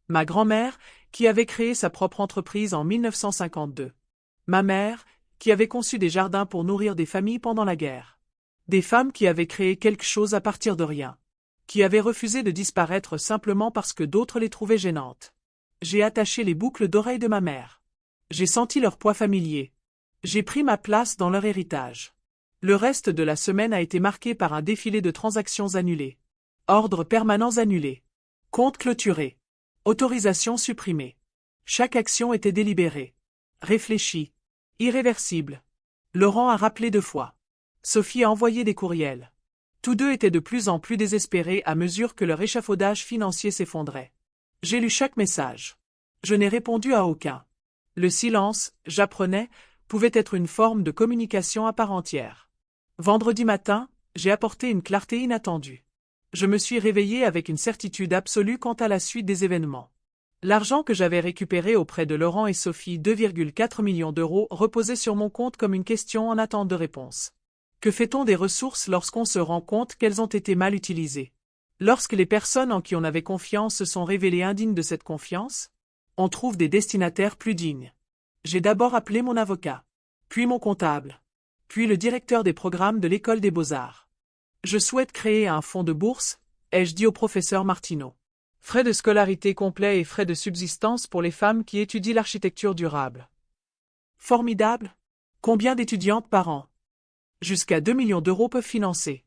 Ma grand-mère, qui avait créé sa propre entreprise en 1952. Ma mère, qui avait conçu des jardins pour nourrir des familles pendant la guerre. Des femmes qui avaient créé quelque chose à partir de rien. Qui avaient refusé de disparaître simplement parce que d'autres les trouvaient gênantes. J'ai attaché les boucles d'oreilles de ma mère. J'ai senti leur poids familier. J'ai pris ma place dans leur héritage. Le reste de la semaine a été marqué par un défilé de transactions annulées. Ordres permanents annulés. Comptes clôturés. Autorisation supprimée. Chaque action était délibérée. Réfléchie. Irréversible. Laurent a rappelé 2 fois. Sophie a envoyé des courriels. Tous deux étaient de plus en plus désespérés à mesure que leur échafaudage financier s'effondrait. J'ai lu chaque message. Je n'ai répondu à aucun. Le silence, j'apprenais, pouvait être une forme de communication à part entière. Vendredi matin, j'ai apporté une clarté inattendue. Je me suis réveillé avec une certitude absolue quant à la suite des événements. L'argent que j'avais récupéré auprès de Laurent et Sophie, 2,4 millions d'euros, reposait sur mon compte comme une question en attente de réponse. Que fait-on des ressources lorsqu'on se rend compte qu'elles ont été mal utilisées? Lorsque les personnes en qui on avait confiance se sont révélées indignes de cette confiance? On trouve des destinataires plus dignes. J'ai d'abord appelé mon avocat, puis mon comptable, puis le directeur des programmes de l'École des Beaux-Arts. Je souhaite créer un fonds de bourse, ai-je dit au professeur Martineau. Frais de scolarité complets et frais de subsistance pour les femmes qui étudient l'architecture durable. Formidable. Combien d'étudiantes par an? Jusqu'à 2 millions d'euros peuvent financer.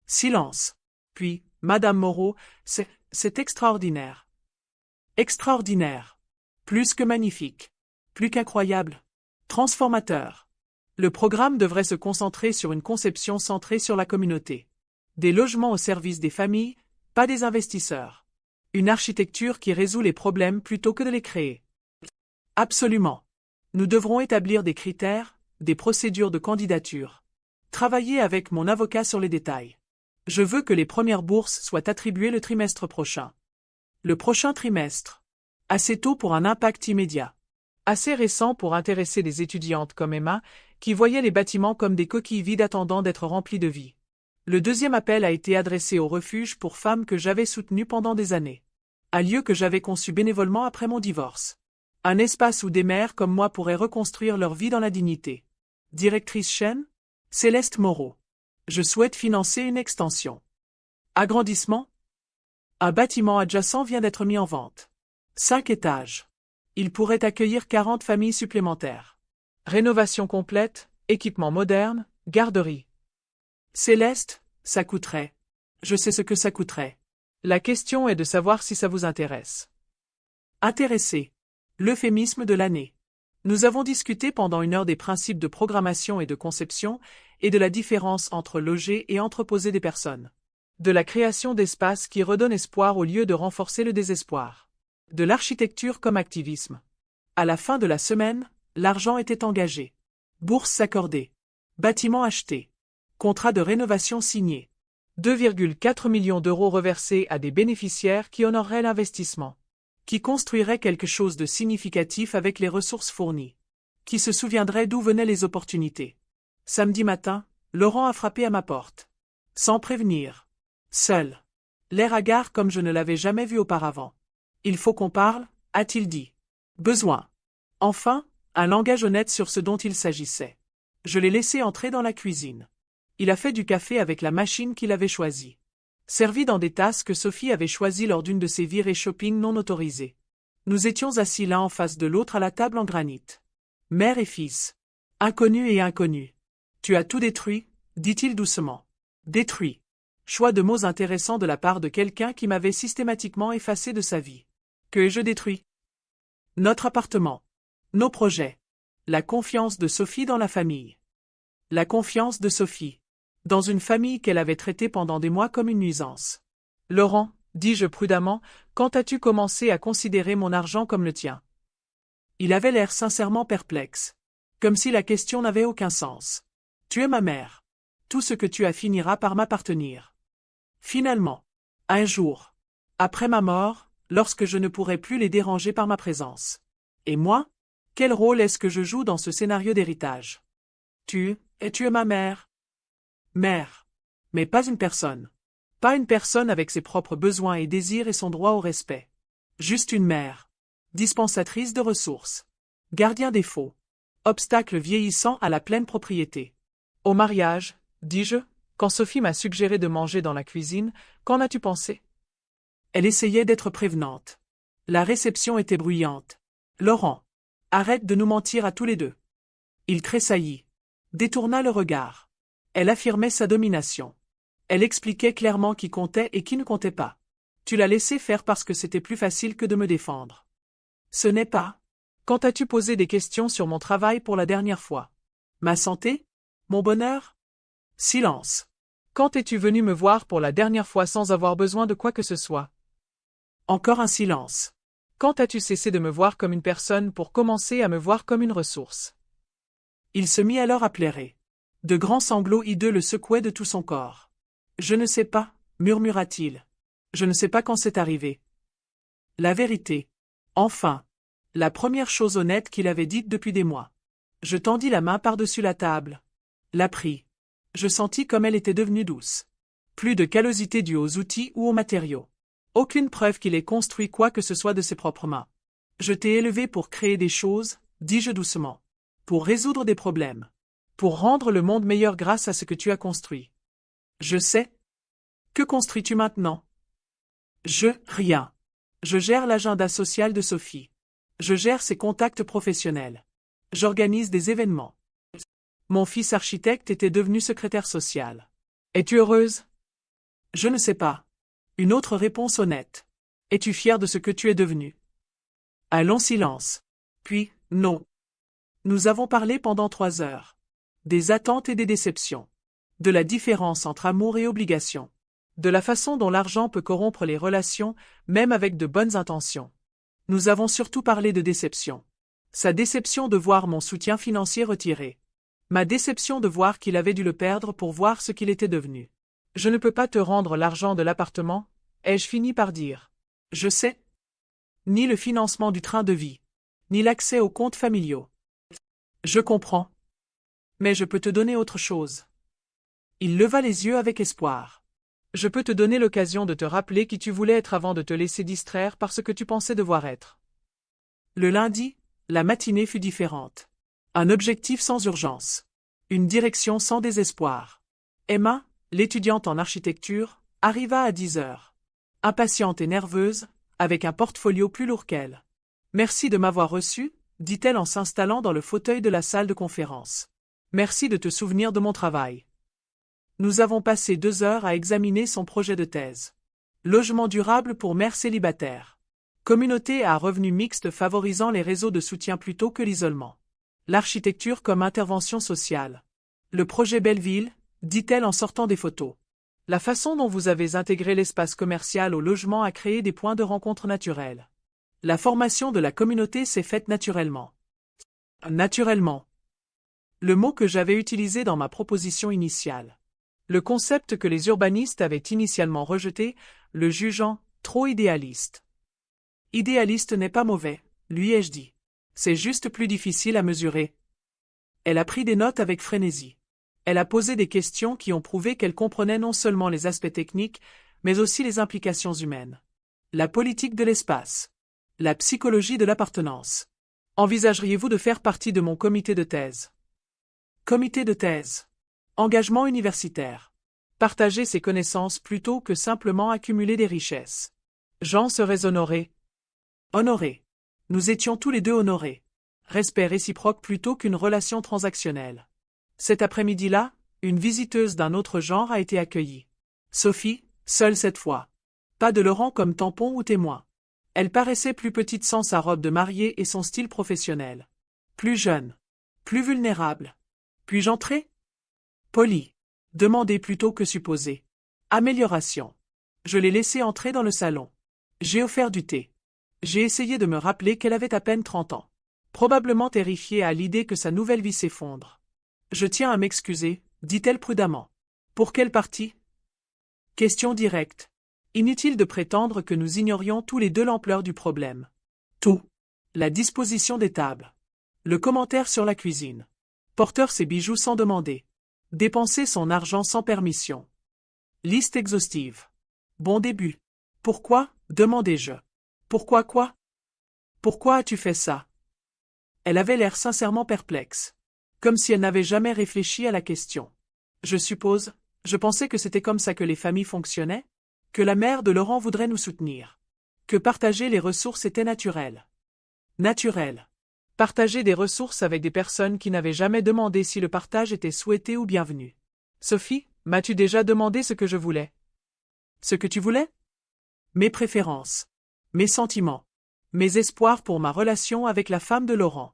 Silence. Puis, Madame Moreau, c'est extraordinaire. Extraordinaire. Plus que magnifique. Plus qu'incroyable. Transformateur. Le programme devrait se concentrer sur une conception centrée sur la communauté. Des logements au service des familles, pas des investisseurs. Une architecture qui résout les problèmes plutôt que de les créer. Absolument. Nous devrons établir des critères, des procédures de candidature. Travailler avec mon avocat sur les détails. Je veux que les premières bourses soient attribuées le trimestre prochain. Le prochain trimestre. Assez tôt pour un impact immédiat. Assez récent pour intéresser des étudiantes comme Emma, qui voyaient les bâtiments comme des coquilles vides attendant d'être remplis de vie. Le deuxième appel a été adressé au refuge pour femmes que j'avais soutenu pendant des années. Un lieu que j'avais conçu bénévolement après mon divorce. Un espace où des mères comme moi pourraient reconstruire leur vie dans la dignité. Directrice chaîne? Céleste Moreau. Je souhaite financer une extension. Agrandissement? Un bâtiment adjacent vient d'être mis en vente. 5 étages. Il pourrait accueillir 40 familles supplémentaires. Rénovation complète, équipement moderne, garderie. Céleste, ça coûterait. Je sais ce que ça coûterait. La question est de savoir si ça vous intéresse. Intéressé. L'euphémisme de l'année. Nous avons discuté pendant 1 heure des principes de programmation et de conception, et de la différence entre loger et entreposer des personnes. De la création d'espaces qui redonnent espoir au lieu de renforcer le désespoir. De l'architecture comme activisme. À la fin de la semaine, l'argent était engagé. Bourse accordée. Bâtiment acheté. Contrat de rénovation signé. 2,4 millions d'euros reversés à des bénéficiaires qui honoreraient l'investissement. qui construirait quelque chose de significatif avec les ressources fournies, qui se souviendrait d'où venaient les opportunités. Samedi matin, Laurent a frappé à ma porte. Sans prévenir. Seul. L'air hagard comme je ne l'avais jamais vu auparavant. Il faut qu'on parle, a-t-il dit. Besoin. Enfin, un langage honnête sur ce dont il s'agissait. Je l'ai laissé entrer dans la cuisine. Il a fait du café avec la machine qu'il avait choisie. Servi dans des tasses que Sophie avait choisies lors d'une de ses virées shopping non autorisées. Nous étions assis l'un en face de l'autre à la table en granit. Mère et fils. Inconnu et inconnu. Tu as tout détruit, dit-il doucement. Détruit. Choix de mots intéressants de la part de quelqu'un qui m'avait systématiquement effacé de sa vie. Que ai-je détruit? Notre appartement. Nos projets. La confiance de Sophie dans la famille. La confiance de Sophie. Dans une famille qu'elle avait traitée pendant des mois comme une nuisance. Laurent, dis-je prudemment, quand as-tu commencé à considérer mon argent comme le tien? Il avait l'air sincèrement perplexe. Comme si la question n'avait aucun sens. Tu es ma mère. Tout ce que tu as finira par m'appartenir. Finalement. Un jour. Après ma mort, lorsque je ne pourrai plus les déranger par ma présence. Et moi? Quel rôle est-ce que je joue dans ce scénario d'héritage? Tu es ma mère. Mère. Mais pas une personne. Pas une personne avec ses propres besoins et désirs et son droit au respect. Juste une mère. Dispensatrice de ressources. Gardien des faux. Obstacle vieillissant à la pleine propriété. Au mariage, dis-je, quand Sophie m'a suggéré de manger dans la cuisine, qu'en as-tu pensé? Elle essayait d'être prévenante. La réception était bruyante. Laurent. Arrête de nous mentir à tous les deux. Il tressaillit. Détourna le regard. Elle affirmait sa domination. Elle expliquait clairement qui comptait et qui ne comptait pas. Tu l'as laissé faire parce que c'était plus facile que de me défendre. Ce n'est pas. Quand as-tu posé des questions sur mon travail pour la dernière fois? Ma santé? Mon bonheur? Silence. Quand es-tu venu me voir pour la dernière fois sans avoir besoin de quoi que ce soit? Encore un silence. Quand as-tu cessé de me voir comme une personne pour commencer à me voir comme une ressource? Il se mit alors à pleurer. De grands sanglots hideux le secouaient de tout son corps. Je ne sais pas, murmura-t-il. Je ne sais pas quand c'est arrivé. La vérité. Enfin. La première chose honnête qu'il avait dite depuis des mois. Je tendis la main par-dessus la table. La pris. Je sentis comme elle était devenue douce. Plus de callosité due aux outils ou aux matériaux. Aucune preuve qu'il ait construit quoi que ce soit de ses propres mains. Je t'ai élevé pour créer des choses, dis-je doucement. Pour résoudre des problèmes. Pour rendre le monde meilleur grâce à ce que tu as construit. Je sais. Que construis-tu maintenant? Rien. Je gère l'agenda social de Sophie. Je gère ses contacts professionnels. J'organise des événements. Mon fils architecte était devenu secrétaire social. Es-tu heureuse? Je ne sais pas. Une autre réponse honnête. Es-tu fière de ce que tu es devenu? Un long silence. Puis, non. Nous avons parlé pendant 3 heures. Des attentes et des déceptions. De la différence entre amour et obligation. De la façon dont l'argent peut corrompre les relations, même avec de bonnes intentions. Nous avons surtout parlé de déception. Sa déception de voir mon soutien financier retiré. Ma déception de voir qu'il avait dû le perdre pour voir ce qu'il était devenu. Je ne peux pas te rendre l'argent de l'appartement, ai-je fini par dire. Je sais. Ni le financement du train de vie. Ni l'accès aux comptes familiaux. Je comprends. Mais je peux te donner autre chose. Il leva les yeux avec espoir. Je peux te donner l'occasion de te rappeler qui tu voulais être avant de te laisser distraire par ce que tu pensais devoir être. Le lundi, la matinée fut différente. Un objectif sans urgence. Une direction sans désespoir. Emma, l'étudiante en architecture, arriva à 10 heures. Impatiente et nerveuse, avec un portfolio plus lourd qu'elle. Merci de m'avoir reçue, dit-elle en s'installant dans le fauteuil de la salle de conférence. Merci de te souvenir de mon travail. Nous avons passé 2 heures à examiner son projet de thèse. Logement durable pour mères célibataires. Communauté à revenu mixte favorisant les réseaux de soutien plutôt que l'isolement. L'architecture comme intervention sociale. Le projet Belleville, dit-elle en sortant des photos. La façon dont vous avez intégré l'espace commercial au logement a créé des points de rencontre naturels. La formation de la communauté s'est faite naturellement. Naturellement. Le mot que j'avais utilisé dans ma proposition initiale. Le concept que les urbanistes avaient initialement rejeté, le jugeant trop idéaliste. Idéaliste n'est pas mauvais, lui ai-je dit. C'est juste plus difficile à mesurer. Elle a pris des notes avec frénésie. Elle a posé des questions qui ont prouvé qu'elle comprenait non seulement les aspects techniques, mais aussi les implications humaines. La politique de l'espace. La psychologie de l'appartenance. Envisageriez-vous de faire partie de mon comité de thèse? Comité de thèse. Engagement universitaire. Partager ses connaissances plutôt que simplement accumuler des richesses. J'en serais honoré. Honoré. Nous étions tous les deux honorés. Respect réciproque plutôt qu'une relation transactionnelle. Cet après-midi-là, une visiteuse d'un autre genre a été accueillie. Sophie, seule cette fois. Pas de Laurent comme tampon ou témoin. Elle paraissait plus petite sans sa robe de mariée et son style professionnel. Plus jeune. Plus vulnérable. Puis-je entrer? Poli. Demander plutôt que supposer. Amélioration. Je l'ai laissée entrer dans le salon. J'ai offert du thé. J'ai essayé de me rappeler qu'elle avait à peine 30 ans. Probablement terrifiée à l'idée que sa nouvelle vie s'effondre. Je tiens à m'excuser, dit-elle prudemment. Pour quelle partie? Question directe. Inutile de prétendre que nous ignorions tous les deux l'ampleur du problème. Tout. La disposition des tables. Le commentaire sur la cuisine. Porteur ses bijoux sans demander. Dépenser son argent sans permission. Liste exhaustive. Bon début. Pourquoi, demandai-je. Pourquoi quoi? Pourquoi as-tu fait ça? Elle avait l'air sincèrement perplexe. Comme si elle n'avait jamais réfléchi à la question. Je pensais que c'était comme ça que les familles fonctionnaient, que la mère de Laurent voudrait nous soutenir. Que partager les ressources était naturel. Naturel. Partager des ressources avec des personnes qui n'avaient jamais demandé si le partage était souhaité ou bienvenu. Sophie, m'as-tu déjà demandé ce que je voulais? Ce que tu voulais? Mes préférences. Mes sentiments. Mes espoirs pour ma relation avec la femme de Laurent.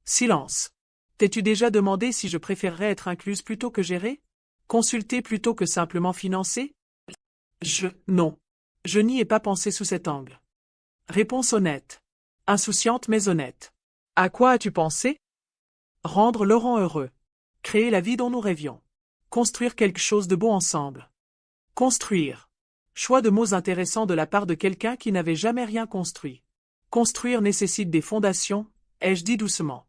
Silence. T'es-tu déjà demandé si je préférerais être incluse plutôt que gérée? Consultée plutôt que simplement financée? Non. Je n'y ai pas pensé sous cet angle. Réponse honnête. Insouciante mais honnête. À quoi as-tu pensé? Rendre Laurent heureux. Créer la vie dont nous rêvions. Construire quelque chose de beau ensemble. Construire. Choix de mots intéressants de la part de quelqu'un qui n'avait jamais rien construit. Construire nécessite des fondations, ai-je dit doucement.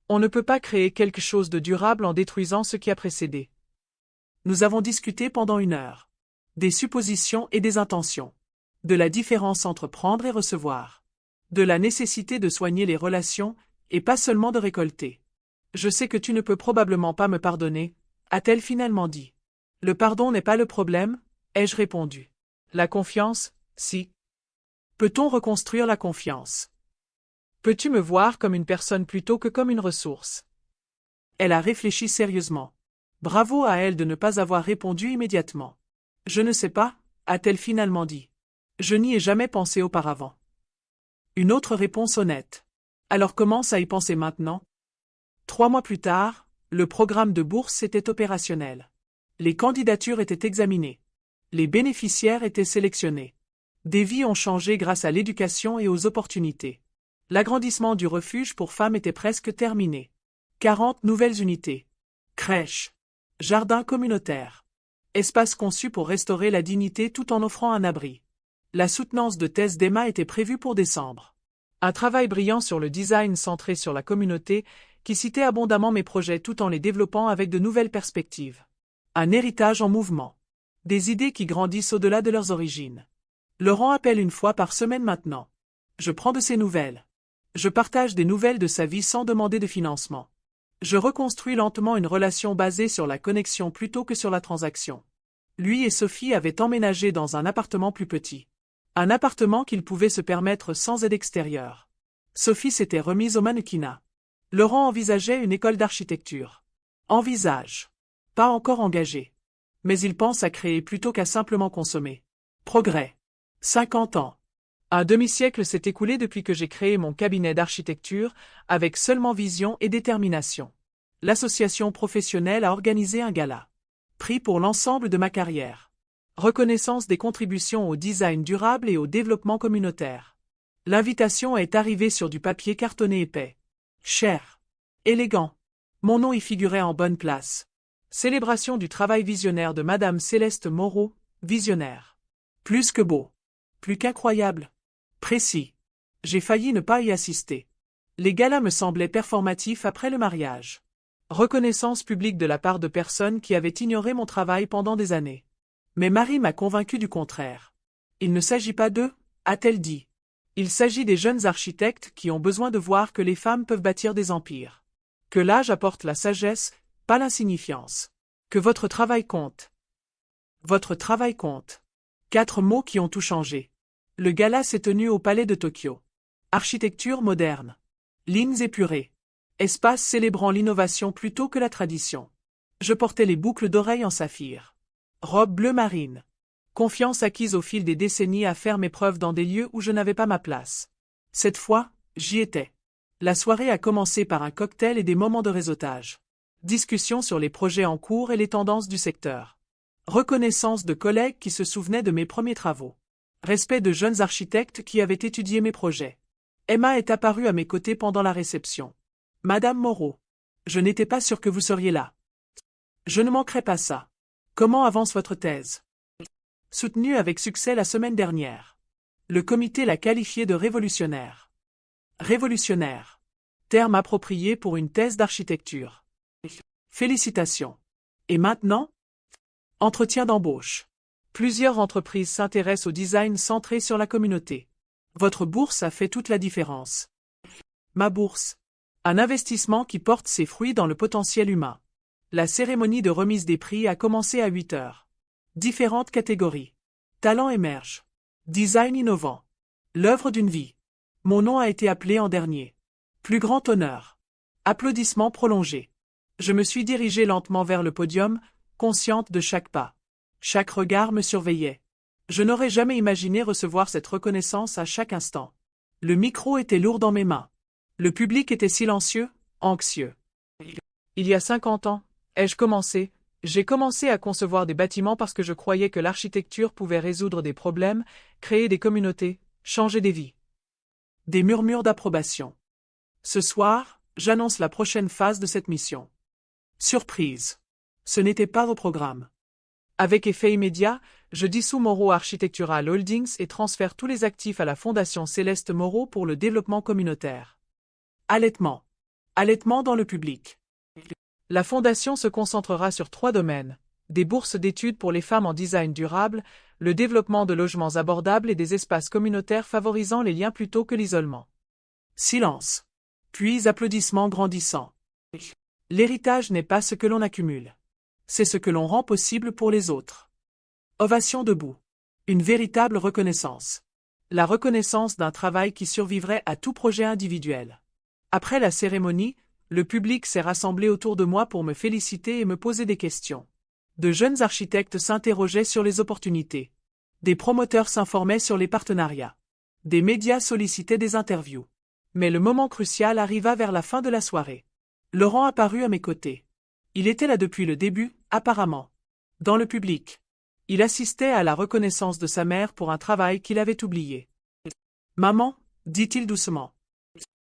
On ne peut pas créer quelque chose de durable en détruisant ce qui a précédé. Nous avons discuté pendant 1 heure. Des suppositions et des intentions. De la différence entre prendre et recevoir. De la nécessité de soigner les relations, et pas seulement de récolter. Je sais que tu ne peux probablement pas me pardonner, a-t-elle finalement dit. Le pardon n'est pas le problème, ai-je répondu. La confiance, si. Peut-on reconstruire la confiance? Peux-tu me voir comme une personne plutôt que comme une ressource? Elle a réfléchi sérieusement. Bravo à elle de ne pas avoir répondu immédiatement. Je ne sais pas, a-t-elle finalement dit. Je n'y ai jamais pensé auparavant. Une autre réponse honnête. Alors commence à y penser maintenant. 3 mois plus tard, le programme de bourse était opérationnel. Les candidatures étaient examinées. Les bénéficiaires étaient sélectionnés. Des vies ont changé grâce à l'éducation et aux opportunités. L'agrandissement du refuge pour femmes était presque terminé. 40 nouvelles unités. Crèches. Jardins communautaires. Espaces conçus pour restaurer la dignité tout en offrant un abri. La soutenance de thèse d'Emma était prévue pour décembre. Un travail brillant sur le design centré sur la communauté, qui citait abondamment mes projets tout en les développant avec de nouvelles perspectives. Un héritage en mouvement. Des idées qui grandissent au-delà de leurs origines. Laurent appelle 1 fois par semaine maintenant. Je prends de ses nouvelles. Je partage des nouvelles de sa vie sans demander de financement. Je reconstruis lentement une relation basée sur la connexion plutôt que sur la transaction. Lui et Sophie avaient emménagé dans un appartement plus petit. Un appartement qu'ils pouvaient se permettre sans aide extérieure. Sophie s'était remise au mannequinat. Laurent envisageait une école d'architecture. Envisage. Pas encore engagé. Mais il pense à créer plutôt qu'à simplement consommer. Progrès. 50 ans. Un demi-siècle s'est écoulé depuis que j'ai créé mon cabinet d'architecture, avec seulement vision et détermination. L'association professionnelle a organisé un gala. Prix pour l'ensemble de ma carrière. Reconnaissance des contributions au design durable et au développement communautaire. L'invitation est arrivée sur du papier cartonné épais. Cher. Élégant. Mon nom y figurait en bonne place. Célébration du travail visionnaire de Madame Céleste Moreau, visionnaire. Plus que beau. Plus qu'incroyable. Précis. J'ai failli ne pas y assister. Les galas me semblaient performatifs après le mariage. Reconnaissance publique de la part de personnes qui avaient ignoré mon travail pendant des années. Mais Marie m'a convaincu du contraire. Il ne s'agit pas d'eux, a-t-elle dit. Il s'agit des jeunes architectes qui ont besoin de voir que les femmes peuvent bâtir des empires. Que l'âge apporte la sagesse, pas l'insignifiance. Que votre travail compte. Votre travail compte. 4 mots qui ont tout changé. Le gala s'est tenu au Palais de Tokyo. Architecture moderne. Lignes épurées. Espace célébrant l'innovation plutôt que la tradition. Je portais les boucles d'oreilles en saphir. Robe bleu marine. Confiance acquise au fil des décennies à faire mes preuves dans des lieux où je n'avais pas ma place. Cette fois, j'y étais. La soirée a commencé par un cocktail et des moments de réseautage. Discussion sur les projets en cours et les tendances du secteur. Reconnaissance de collègues qui se souvenaient de mes premiers travaux. Respect de jeunes architectes qui avaient étudié mes projets. Emma est apparue à mes côtés pendant la réception. Madame Moreau. Je n'étais pas sûre que vous seriez là. Je ne manquerai pas ça. Comment avance votre thèse? Soutenue avec succès la semaine dernière. Le comité l'a qualifiée de révolutionnaire. Révolutionnaire. Terme approprié pour une thèse d'architecture. Félicitations. Et maintenant? Entretien d'embauche. Plusieurs entreprises s'intéressent au design centré sur la communauté. Votre bourse a fait toute la différence. Ma bourse. Un investissement qui porte ses fruits dans le potentiel humain. La cérémonie de remise des prix a commencé à 8 heures. Différentes catégories. Talent émerge. Design innovant. L'œuvre d'une vie. Mon nom a été appelé en dernier. Plus grand honneur. Applaudissements prolongés. Je me suis dirigée lentement vers le podium, consciente de chaque pas. Chaque regard me surveillait. Je n'aurais jamais imaginé recevoir cette reconnaissance à chaque instant. Le micro était lourd dans mes mains. Le public était silencieux, anxieux. Il y a 50 ans, j'ai commencé à concevoir des bâtiments parce que je croyais que l'architecture pouvait résoudre des problèmes, créer des communautés, changer des vies. Des murmures d'approbation. Ce soir, j'annonce la prochaine phase de cette mission. Surprise. Ce n'était pas au programme. Avec effet immédiat, je dissous Moreau Architectural Holdings et transfère tous les actifs à la Fondation Céleste Moreau pour le développement communautaire. Allaitement. Allaitement dans le public. La Fondation se concentrera sur 3 domaines. Des bourses d'études pour les femmes en design durable, le développement de logements abordables et des espaces communautaires favorisant les liens plutôt que l'isolement. Silence. Puis applaudissements grandissants. L'héritage n'est pas ce que l'on accumule. C'est ce que l'on rend possible pour les autres. Ovation debout. Une véritable reconnaissance. La reconnaissance d'un travail qui survivrait à tout projet individuel. Après la cérémonie, le public s'est rassemblé autour de moi pour me féliciter et me poser des questions. De jeunes architectes s'interrogeaient sur les opportunités. Des promoteurs s'informaient sur les partenariats. Des médias sollicitaient des interviews. Mais le moment crucial arriva vers la fin de la soirée. Laurent apparut à mes côtés. Il était là depuis le début, apparemment. Dans le public. Il assistait à la reconnaissance de sa mère pour un travail qu'il avait oublié. « Maman, dit-il doucement.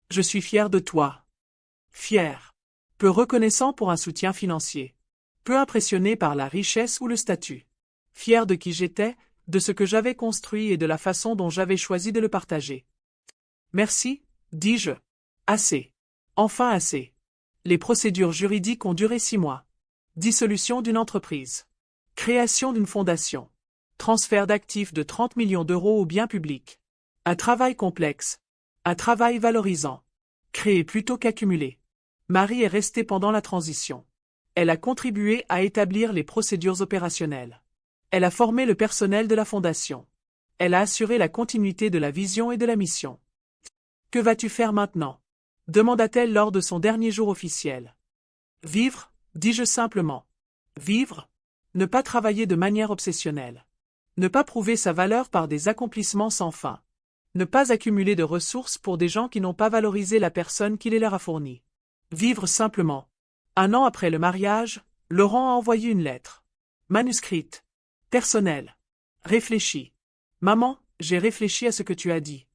Je suis fier de toi. Fier. Peu reconnaissant pour un soutien financier. Peu impressionné par la richesse ou le statut. Fier de qui j'étais, de ce que j'avais construit et de la façon dont j'avais choisi de le partager. Merci, dis-je. Assez. Enfin assez. Les procédures juridiques ont duré 6 mois. Dissolution d'une entreprise. Création d'une fondation. Transfert d'actifs de 30 millions d'euros au bien public. Un travail complexe. Un travail valorisant. Créé plutôt qu'accumulé. Marie est restée pendant la transition. Elle a contribué à établir les procédures opérationnelles. Elle a formé le personnel de la fondation. Elle a assuré la continuité de la vision et de la mission. Que vas-tu faire maintenant? Demanda-t-elle lors de son dernier jour officiel. Vivre, dis-je simplement. Vivre? Ne pas travailler de manière obsessionnelle. Ne pas prouver sa valeur par des accomplissements sans fin. Ne pas accumuler de ressources pour des gens qui n'ont pas valorisé la personne qui les leur a fournie. Vivre simplement. 1 an après le mariage, Laurent a envoyé une lettre. Manuscrite. Personnelle. Réfléchie. Maman, j'ai réfléchi à ce que tu as dit.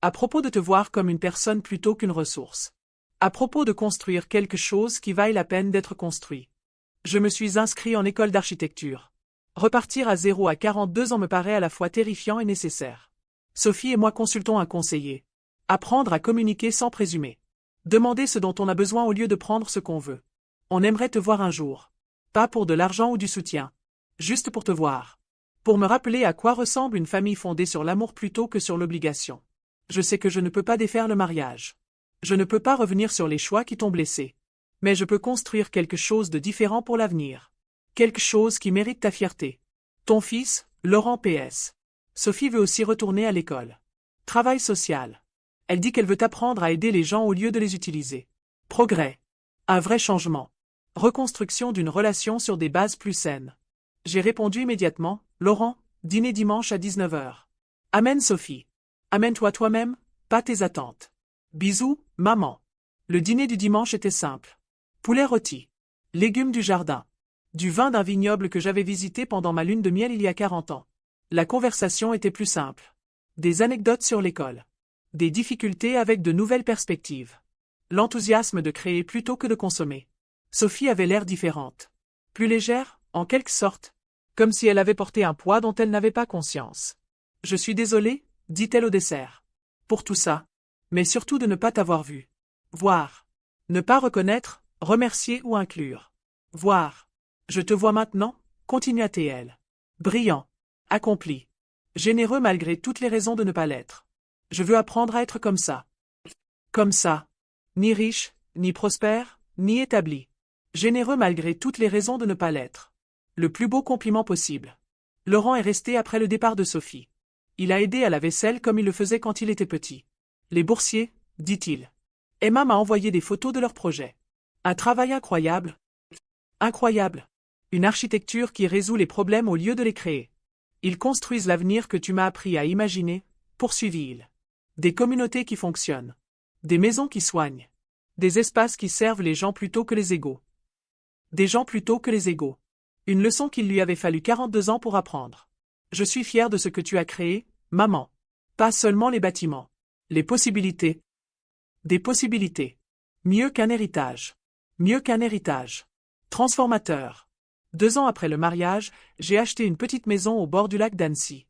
À propos de te voir comme une personne plutôt qu'une ressource. À propos de construire quelque chose qui vaille la peine d'être construit. Je me suis inscrit en école d'architecture. Repartir à 0 à 42 ans me paraît à la fois terrifiant et nécessaire. Sophie et moi consultons un conseiller. Apprendre à communiquer sans présumer. Demander ce dont on a besoin au lieu de prendre ce qu'on veut. On aimerait te voir un jour. Pas pour de l'argent ou du soutien. Juste pour te voir. Pour me rappeler à quoi ressemble une famille fondée sur l'amour plutôt que sur l'obligation. Je sais que je ne peux pas défaire le mariage. Je ne peux pas revenir sur les choix qui t'ont blessé. Mais je peux construire quelque chose de différent pour l'avenir. Quelque chose qui mérite ta fierté. Ton fils, Laurent PS. Sophie veut aussi retourner à l'école. Travail social. Elle dit qu'elle veut apprendre à aider les gens au lieu de les utiliser. Progrès. Un vrai changement. Reconstruction d'une relation sur des bases plus saines. J'ai répondu immédiatement, Laurent, dîner dimanche à 19 h. Amen Sophie. Amène-toi toi-même, pas tes attentes. Bisous, maman. Le dîner du dimanche était simple. Poulet rôti. Légumes du jardin. Du vin d'un vignoble que j'avais visité pendant ma lune de miel il y a 40 ans. La conversation était plus simple. Des anecdotes sur l'école. Des difficultés avec de nouvelles perspectives. L'enthousiasme de créer plutôt que de consommer. Sophie avait l'air différente. Plus légère, en quelque sorte. Comme si elle avait porté un poids dont elle n'avait pas conscience. Je suis désolée, dit-elle au dessert. Pour tout ça. Mais surtout de ne pas t'avoir vu. Voir. Ne pas reconnaître, remercier ou inclure. Voir. Je te vois maintenant, continua-t-elle. Brillant. Accompli. Généreux malgré toutes les raisons de ne pas l'être. Je veux apprendre à être comme ça. Comme ça. Ni riche, ni prospère, ni établi. Généreux malgré toutes les raisons de ne pas l'être. Le plus beau compliment possible. Laurent est resté après le départ de Sophie. Il a aidé à la vaisselle comme il le faisait quand il était petit. Les boursiers, dit-il. Emma m'a envoyé des photos de leur projet. Un travail incroyable. Incroyable. Une architecture qui résout les problèmes au lieu de les créer. Ils construisent l'avenir que tu m'as appris à imaginer, poursuivit-il. Des communautés qui fonctionnent. Des maisons qui soignent. Des espaces qui servent les gens plutôt que les égaux. Des gens plutôt que les égaux. Une leçon qu'il lui avait fallu 42 ans pour apprendre. Je suis fier de ce que tu as créé, maman. Pas seulement les bâtiments. Les possibilités. Des possibilités. Mieux qu'un héritage. Mieux qu'un héritage. Transformateur. 2 ans après le mariage, j'ai acheté une petite maison au bord du lac d'Annecy.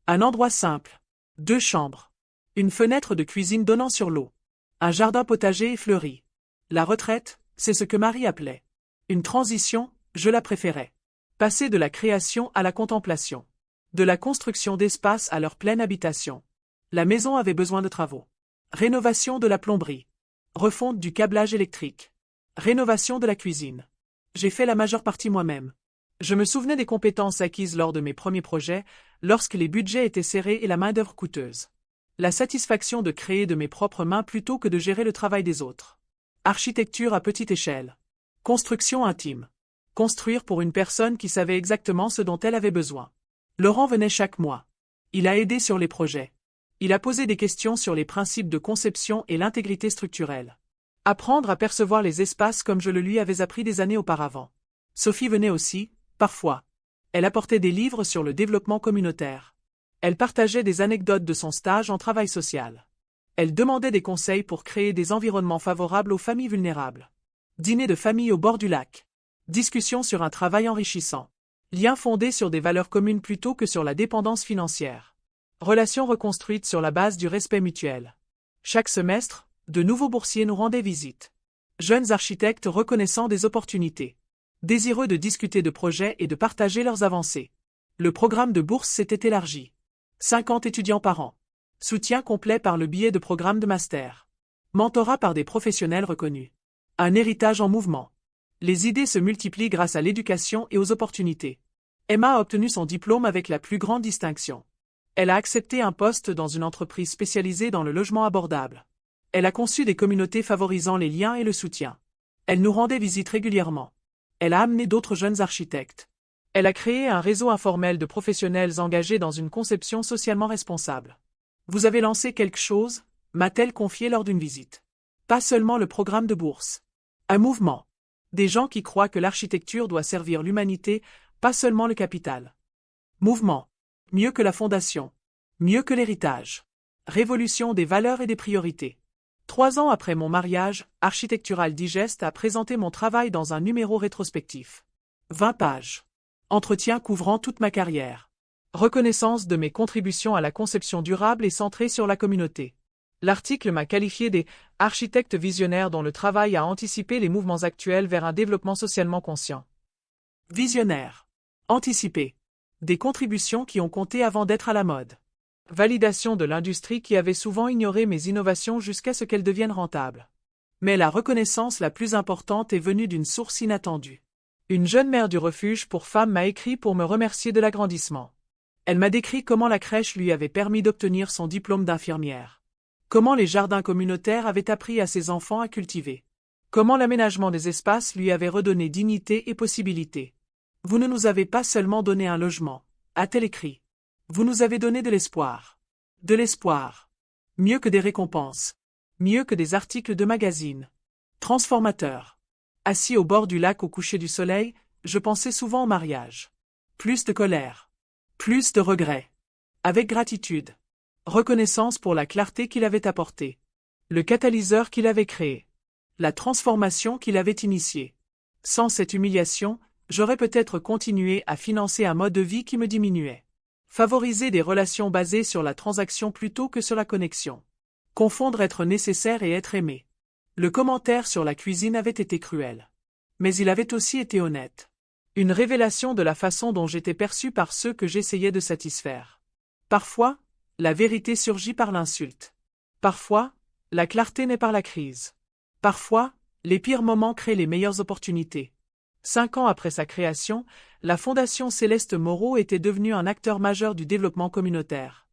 Un endroit simple. 2 chambres. Une fenêtre de cuisine donnant sur l'eau. Un jardin potager et fleuri. La retraite, c'est ce que Marie appelait. Une transition, je la préférais. Passer de la création à la contemplation. De la construction d'espaces à leur pleine habitation. La maison avait besoin de travaux. Rénovation de la plomberie. Refonte du câblage électrique. Rénovation de la cuisine. J'ai fait la majeure partie moi-même. Je me souvenais des compétences acquises lors de mes premiers projets, lorsque les budgets étaient serrés et la main-d'œuvre coûteuse. La satisfaction de créer de mes propres mains plutôt que de gérer le travail des autres. Architecture à petite échelle. Construction intime. Construire pour une personne qui savait exactement ce dont elle avait besoin. Laurent venait chaque mois. Il a aidé sur les projets. Il a posé des questions sur les principes de conception et l'intégrité structurelle. Apprendre à percevoir les espaces comme je le lui avais appris des années auparavant. Sophie venait aussi, parfois. Elle apportait des livres sur le développement communautaire. Elle partageait des anecdotes de son stage en travail social. Elle demandait des conseils pour créer des environnements favorables aux familles vulnérables. Dîner de famille au bord du lac. Discussion sur un travail enrichissant. Lien fondé sur des valeurs communes plutôt que sur la dépendance financière. Relations reconstruites sur la base du respect mutuel. Chaque semestre, de nouveaux boursiers nous rendaient visite. Jeunes architectes reconnaissant des opportunités. Désireux de discuter de projets et de partager leurs avancées. Le programme de bourse s'était élargi. 50 étudiants par an. Soutien complet par le biais de programmes de master. Mentorat par des professionnels reconnus. Un héritage en mouvement. Les idées se multiplient grâce à l'éducation et aux opportunités. Emma a obtenu son diplôme avec la plus grande distinction. Elle a accepté un poste dans une entreprise spécialisée dans le logement abordable. Elle a conçu des communautés favorisant les liens et le soutien. Elle nous rendait visite régulièrement. Elle a amené d'autres jeunes architectes. Elle a créé un réseau informel de professionnels engagés dans une conception socialement responsable. Vous avez lancé quelque chose, m'a-t-elle confié lors d'une visite. Pas seulement le programme de bourse. Un mouvement. Des gens qui croient que l'architecture doit servir l'humanité, pas seulement le capital. Mouvement. Mieux que la fondation. Mieux que l'héritage. Révolution des valeurs et des priorités. 3 ans après mon mariage, Architectural Digest a présenté mon travail dans un numéro rétrospectif. 20 pages. Entretien couvrant toute ma carrière. Reconnaissance de mes contributions à la conception durable et centrée sur la communauté. L'article m'a qualifié des architectes visionnaires dont le travail a anticipé les mouvements actuels vers un développement socialement conscient. Visionnaire. Anticiper. Des contributions qui ont compté avant d'être à la mode. Validation de l'industrie qui avait souvent ignoré mes innovations jusqu'à ce qu'elles deviennent rentables. Mais la reconnaissance la plus importante est venue d'une source inattendue. Une jeune mère du refuge pour femmes m'a écrit pour me remercier de l'agrandissement. Elle m'a décrit comment la crèche lui avait permis d'obtenir son diplôme d'infirmière. Comment les jardins communautaires avaient appris à ses enfants à cultiver. Comment l'aménagement des espaces lui avait redonné dignité et possibilités. Vous ne nous avez pas seulement donné un logement, a-t-elle écrit. Vous nous avez donné de l'espoir. De l'espoir. Mieux que des récompenses. Mieux que des articles de magazine. Transformateur. Assis au bord du lac au coucher du soleil, je pensais souvent au mariage. Plus de colère. Plus de regrets. Avec gratitude. Reconnaissance pour la clarté qu'il avait apportée. Le catalyseur qu'il avait créé. La transformation qu'il avait initiée. Sans cette humiliation, j'aurais peut-être continué à financer un mode de vie qui me diminuait. Favoriser des relations basées sur la transaction plutôt que sur la connexion. Confondre être nécessaire et être aimé. Le commentaire sur la cuisine avait été cruel. Mais il avait aussi été honnête. Une révélation de la façon dont j'étais perçu par ceux que j'essayais de satisfaire. Parfois, la vérité surgit par l'insulte. Parfois, la clarté naît par la crise. Parfois, les pires moments créent les meilleures opportunités. 5 ans après sa création, la Fondation Céleste Moreau était devenue un acteur majeur du développement communautaire.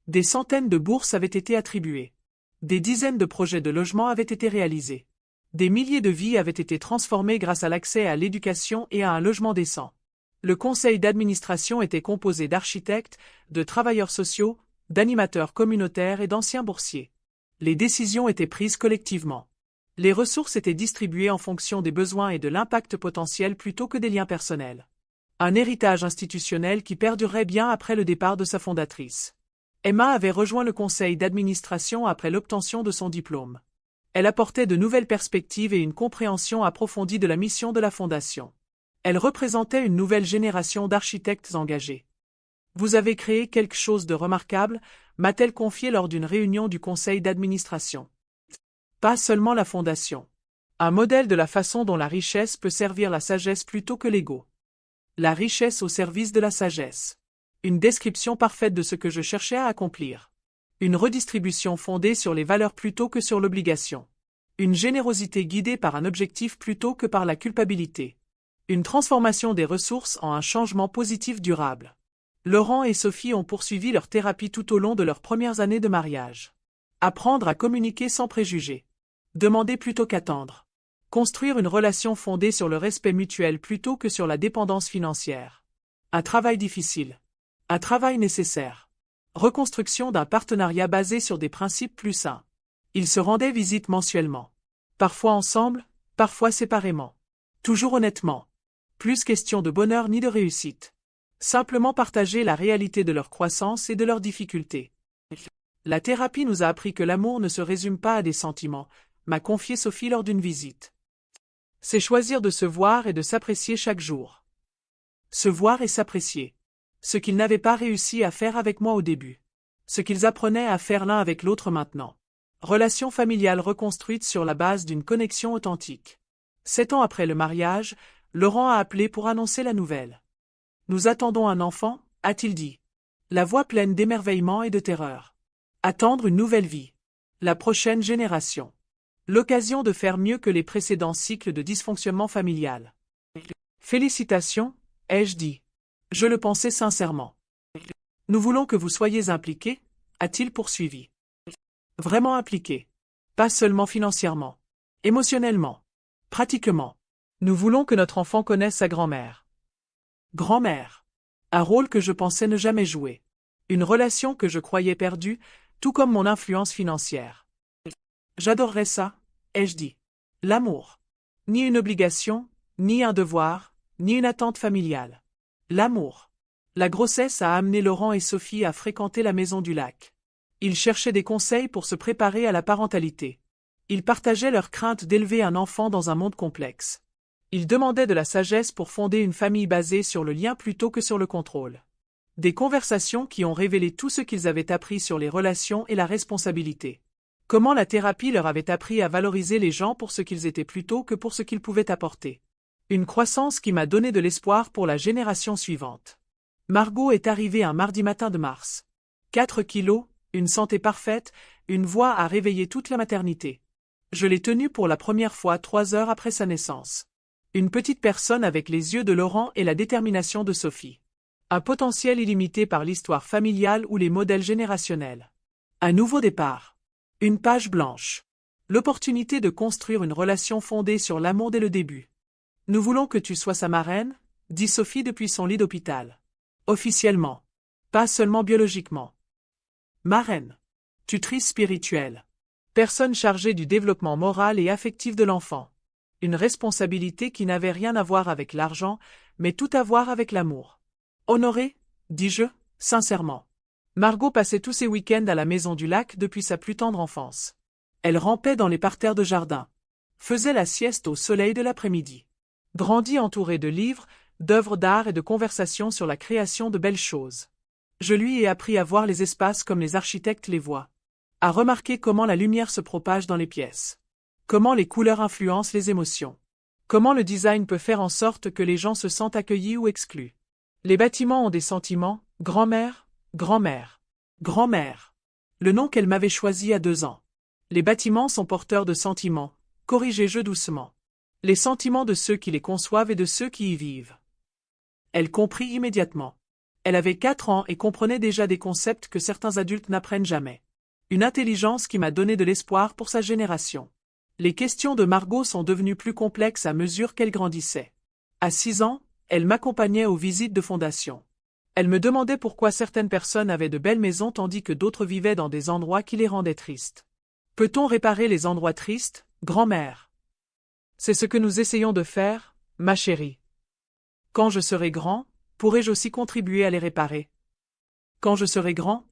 Des centaines de bourses avaient été attribuées. Des dizaines de projets de logement avaient été réalisés. Des milliers de vies avaient été transformées grâce à l'accès à l'éducation et à un logement décent. Le conseil d'administration était composé d'architectes, de travailleurs sociaux, d'animateurs communautaires et d'anciens boursiers. Les décisions étaient prises collectivement. Les ressources étaient distribuées en fonction des besoins et de l'impact potentiel plutôt que des liens personnels. Un héritage institutionnel qui perdurerait bien après le départ de sa fondatrice. Emma avait rejoint le conseil d'administration après l'obtention de son diplôme. Elle apportait de nouvelles perspectives et une compréhension approfondie de la mission de la Fondation. Elle représentait une nouvelle génération d'architectes engagés. Vous avez créé quelque chose de remarquable, m'a-t-elle confié lors d'une réunion du conseil d'administration. Pas seulement la Fondation. Un modèle de la façon dont la richesse peut servir la sagesse plutôt que l'ego. La richesse au service de la sagesse. Une description parfaite de ce que je cherchais à accomplir. Une redistribution fondée sur les valeurs plutôt que sur l'obligation. Une générosité guidée par un objectif plutôt que par la culpabilité. Une transformation des ressources en un changement positif durable. Laurent et Sophie ont poursuivi leur thérapie tout au long de leurs premières années de mariage. Apprendre à communiquer sans préjugés. Demander plutôt qu'attendre. Construire une relation fondée sur le respect mutuel plutôt que sur la dépendance financière. Un travail difficile. Un travail nécessaire. Reconstruction d'un partenariat basé sur des principes plus sains. Ils se rendaient visite mensuellement. Parfois ensemble, parfois séparément. Toujours honnêtement. Plus question de bonheur ni de réussite. Simplement partager la réalité de leur croissance et de leurs difficultés. La thérapie nous a appris que l'amour ne se résume pas à des sentiments, m'a confié Sophie lors d'une visite. C'est choisir de se voir et de s'apprécier chaque jour. Se voir et s'apprécier. Ce qu'ils n'avaient pas réussi à faire avec moi au début. Ce qu'ils apprenaient à faire l'un avec l'autre maintenant. Relation familiale reconstruite sur la base d'une connexion authentique. 7 ans après le mariage, Laurent a appelé pour annoncer la nouvelle. Nous attendons un enfant, a-t-il dit. La voix pleine d'émerveillement et de terreur. Attendre une nouvelle vie. La prochaine génération. L'occasion de faire mieux que les précédents cycles de dysfonctionnement familial. Félicitations, ai-je dit. Je le pensais sincèrement. Nous voulons que vous soyez impliqués, a-t-il poursuivi. Vraiment impliqués. Pas seulement financièrement. Émotionnellement. Pratiquement. Nous voulons que notre enfant connaisse sa grand-mère. Grand-mère. Un rôle que je pensais ne jamais jouer. Une relation que je croyais perdue, tout comme mon influence financière. J'adorerais ça, ai-je dit. L'amour. Ni une obligation, ni un devoir, ni une attente familiale. L'amour. La grossesse a amené Laurent et Sophie à fréquenter la maison du lac. Ils cherchaient des conseils pour se préparer à la parentalité. Ils partageaient leur crainte d'élever un enfant dans un monde complexe. Ils demandaient de la sagesse pour fonder une famille basée sur le lien plutôt que sur le contrôle. Des conversations qui ont révélé tout ce qu'ils avaient appris sur les relations et la responsabilité. Comment la thérapie leur avait appris à valoriser les gens pour ce qu'ils étaient plutôt que pour ce qu'ils pouvaient apporter. Une croissance qui m'a donné de l'espoir pour la génération suivante. Margot est arrivée un mardi matin de mars. 4 kilos, une santé parfaite, une voix à réveiller toute la maternité. Je l'ai tenue pour la première fois 3 heures après sa naissance. Une petite personne avec les yeux de Laurent et la détermination de Sophie. Un potentiel illimité par l'histoire familiale ou les modèles générationnels. Un nouveau départ. Une page blanche. L'opportunité de construire une relation fondée sur l'amour dès le début. Nous voulons que tu sois sa marraine, dit Sophie depuis son lit d'hôpital. Officiellement. Pas seulement biologiquement. Marraine. Tutrice spirituelle. Personne chargée du développement moral et affectif de l'enfant. Une responsabilité qui n'avait rien à voir avec l'argent, mais tout à voir avec l'amour. Honorée, dis-je, sincèrement. Margot passait tous ses week-ends à la maison du lac depuis sa plus tendre enfance. Elle rampait dans les parterres de jardin. Faisait la sieste au soleil de l'après-midi. Grandit entourée de livres, d'œuvres d'art et de conversations sur la création de belles choses. Je lui ai appris à voir les espaces comme les architectes les voient. À remarquer comment la lumière se propage dans les pièces. Comment les couleurs influencent les émotions. Comment le design peut faire en sorte que les gens se sentent accueillis ou exclus. Les bâtiments ont des sentiments, grand-mère, grand-mère, grand-mère. Le nom qu'elle m'avait choisi à 2 ans. Les bâtiments sont porteurs de sentiments, corrigez-je doucement. Les sentiments de ceux qui les conçoivent et de ceux qui y vivent. Elle comprit immédiatement. Elle avait 4 ans et comprenait déjà des concepts que certains adultes n'apprennent jamais. Une intelligence qui m'a donné de l'espoir pour sa génération. Les questions de Margot sont devenues plus complexes à mesure qu'elle grandissait. À 6 ans, elle m'accompagnait aux visites de fondation. Elle me demandait pourquoi certaines personnes avaient de belles maisons tandis que d'autres vivaient dans des endroits qui les rendaient tristes. Peut-on réparer les endroits tristes, grand-mère? C'est ce que nous essayons de faire, ma chérie. Quand je serai grand, pourrai-je aussi contribuer à les réparer? Quand je serai grand?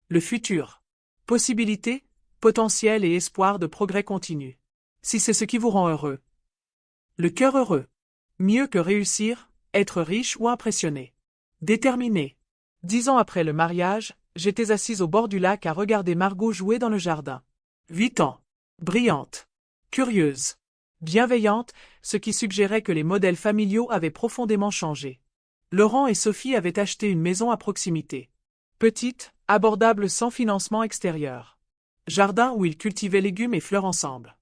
Le futur. Possibilités, potentiel et espoir de progrès continu. Si c'est ce qui vous rend heureux. Le cœur heureux. Mieux que réussir, être riche ou impressionné. Déterminé. 10 ans après le mariage, j'étais assise au bord du lac à regarder Margot jouer dans le jardin. 8 ans. Brillante. Curieuse. Bienveillante, ce qui suggérait que les modèles familiaux avaient profondément changé. Laurent et Sophie avaient acheté une maison à proximité. Petite, abordable sans financement extérieur. Jardin où ils cultivaient légumes et fleurs ensemble.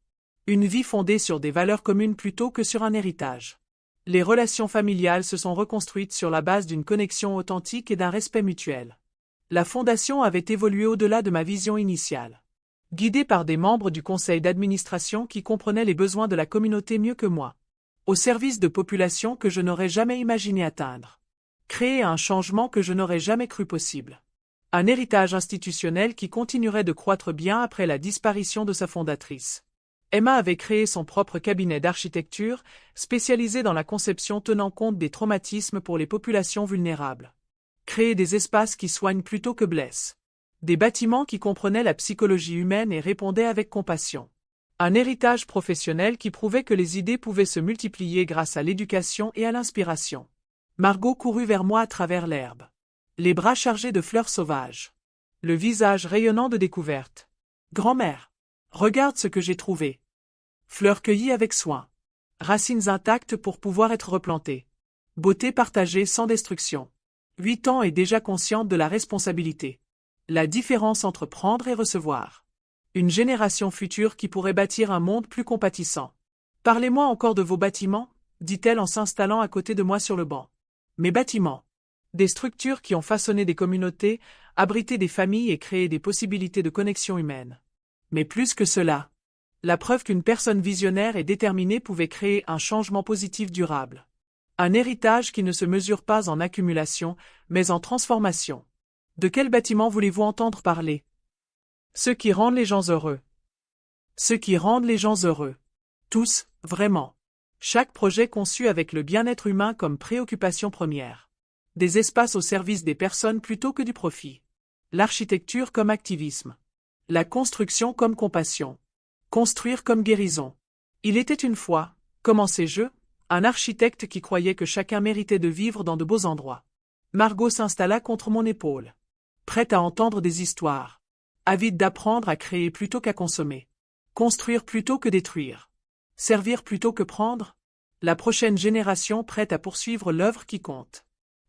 Une vie fondée sur des valeurs communes plutôt que sur un héritage. Les relations familiales se sont reconstruites sur la base d'une connexion authentique et d'un respect mutuel. La fondation avait évolué au-delà de ma vision initiale. Guidée par des membres du conseil d'administration qui comprenaient les besoins de la communauté mieux que moi. Au service de populations que je n'aurais jamais imaginé atteindre. Créer un changement que je n'aurais jamais cru possible. Un héritage institutionnel qui continuerait de croître bien après la disparition de sa fondatrice. Emma avait créé son propre cabinet d'architecture, spécialisé dans la conception tenant compte des traumatismes pour les populations vulnérables. Créer des espaces qui soignent plutôt que blessent. Des bâtiments qui comprenaient la psychologie humaine et répondaient avec compassion. Un héritage professionnel qui prouvait que les idées pouvaient se multiplier grâce à l'éducation et à l'inspiration. Margot courut vers moi à travers l'herbe. Les bras chargés de fleurs sauvages. Le visage rayonnant de découverte. Grand-mère, regarde ce que j'ai trouvé. Fleurs cueillies avec soin. Racines intactes pour pouvoir être replantées. Beauté partagée sans destruction. 8 ans et déjà consciente de la responsabilité. La différence entre prendre et recevoir. Une génération future qui pourrait bâtir un monde plus compatissant. Parlez-moi encore de vos bâtiments, dit-elle en s'installant à côté de moi sur le banc. Mes bâtiments. Des structures qui ont façonné des communautés, abrité des familles et créé des possibilités de connexion humaine. Mais plus que cela. La preuve qu'une personne visionnaire et déterminée pouvait créer un changement positif durable. Un héritage qui ne se mesure pas en accumulation, mais en transformation. De quel bâtiment voulez-vous entendre parler? Ceux qui rendent les gens heureux. Ceux qui rendent les gens heureux. Tous, vraiment. Chaque projet conçu avec le bien-être humain comme préoccupation première. Des espaces au service des personnes plutôt que du profit. L'architecture comme activisme. La construction comme compassion. Construire comme guérison. Il était une fois, commençais-je, un architecte qui croyait que chacun méritait de vivre dans de beaux endroits. Margot s'installa contre mon épaule. Prête à entendre des histoires. Avide d'apprendre à créer plutôt qu'à consommer. Construire plutôt que détruire. Servir plutôt que prendre. La prochaine génération prête à poursuivre l'œuvre qui compte.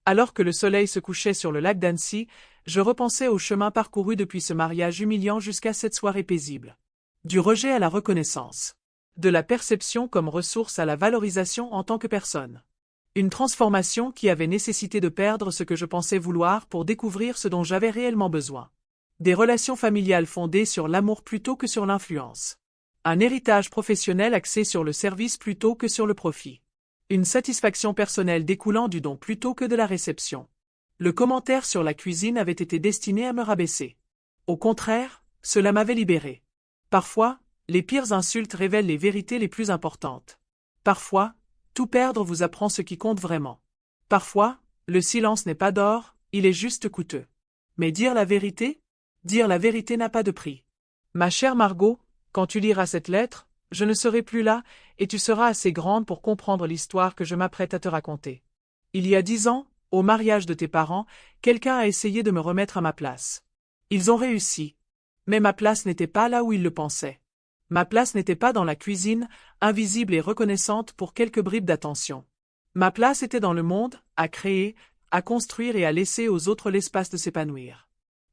Alors que le soleil se couchait sur le lac d'Annecy, je repensais au chemin parcouru depuis ce mariage humiliant jusqu'à cette soirée paisible. Du rejet à la reconnaissance. De la perception comme ressource à la valorisation en tant que personne. Une transformation qui avait nécessité de perdre ce que je pensais vouloir pour découvrir ce dont j'avais réellement besoin. Des relations familiales fondées sur l'amour plutôt que sur l'influence. Un héritage professionnel axé sur le service plutôt que sur le profit. Une satisfaction personnelle découlant du don plutôt que de la réception. Le commentaire sur la cuisine avait été destiné à me rabaisser. Au contraire, cela m'avait libéré. Parfois, les pires insultes révèlent les vérités les plus importantes. Parfois, tout perdre vous apprend ce qui compte vraiment. Parfois, le silence n'est pas d'or, il est juste coûteux. Mais dire la vérité n'a pas de prix. Ma chère Margot, quand tu liras cette lettre, je ne serai plus là, et tu seras assez grande pour comprendre l'histoire que je m'apprête à te raconter. Il y a 10 ans, au mariage de tes parents, quelqu'un a essayé de me remettre à ma place. Ils ont réussi. Mais ma place n'était pas là où ils le pensaient. Ma place n'était pas dans la cuisine, invisible et reconnaissante pour quelques bribes d'attention. Ma place était dans le monde, à créer, à construire et à laisser aux autres l'espace de s'épanouir.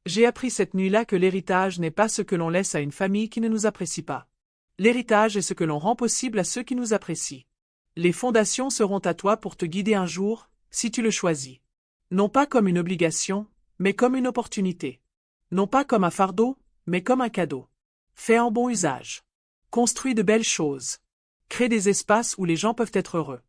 J'ai appris cette nuit-là que l'héritage n'est pas ce que l'on laisse à une famille qui ne nous apprécie pas. L'héritage est ce que l'on rend possible à ceux qui nous apprécient. Les fondations seront à toi pour te guider un jour, si tu le choisis. Non pas comme une obligation, mais comme une opportunité. Non pas comme un fardeau, mais comme un cadeau. Fais en bon usage. Construis de belles choses. Crée des espaces où les gens peuvent être heureux.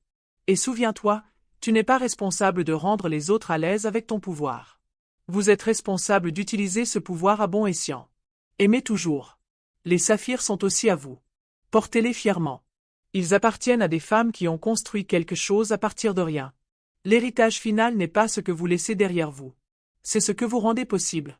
Et souviens-toi, tu n'es pas responsable de rendre les autres à l'aise avec ton pouvoir. Vous êtes responsable d'utiliser ce pouvoir à bon escient. Aimez toujours. Les saphirs sont aussi à vous. Portez-les fièrement. Ils appartiennent à des femmes qui ont construit quelque chose à partir de rien. L'héritage final n'est pas ce que vous laissez derrière vous. C'est ce que vous rendez possible.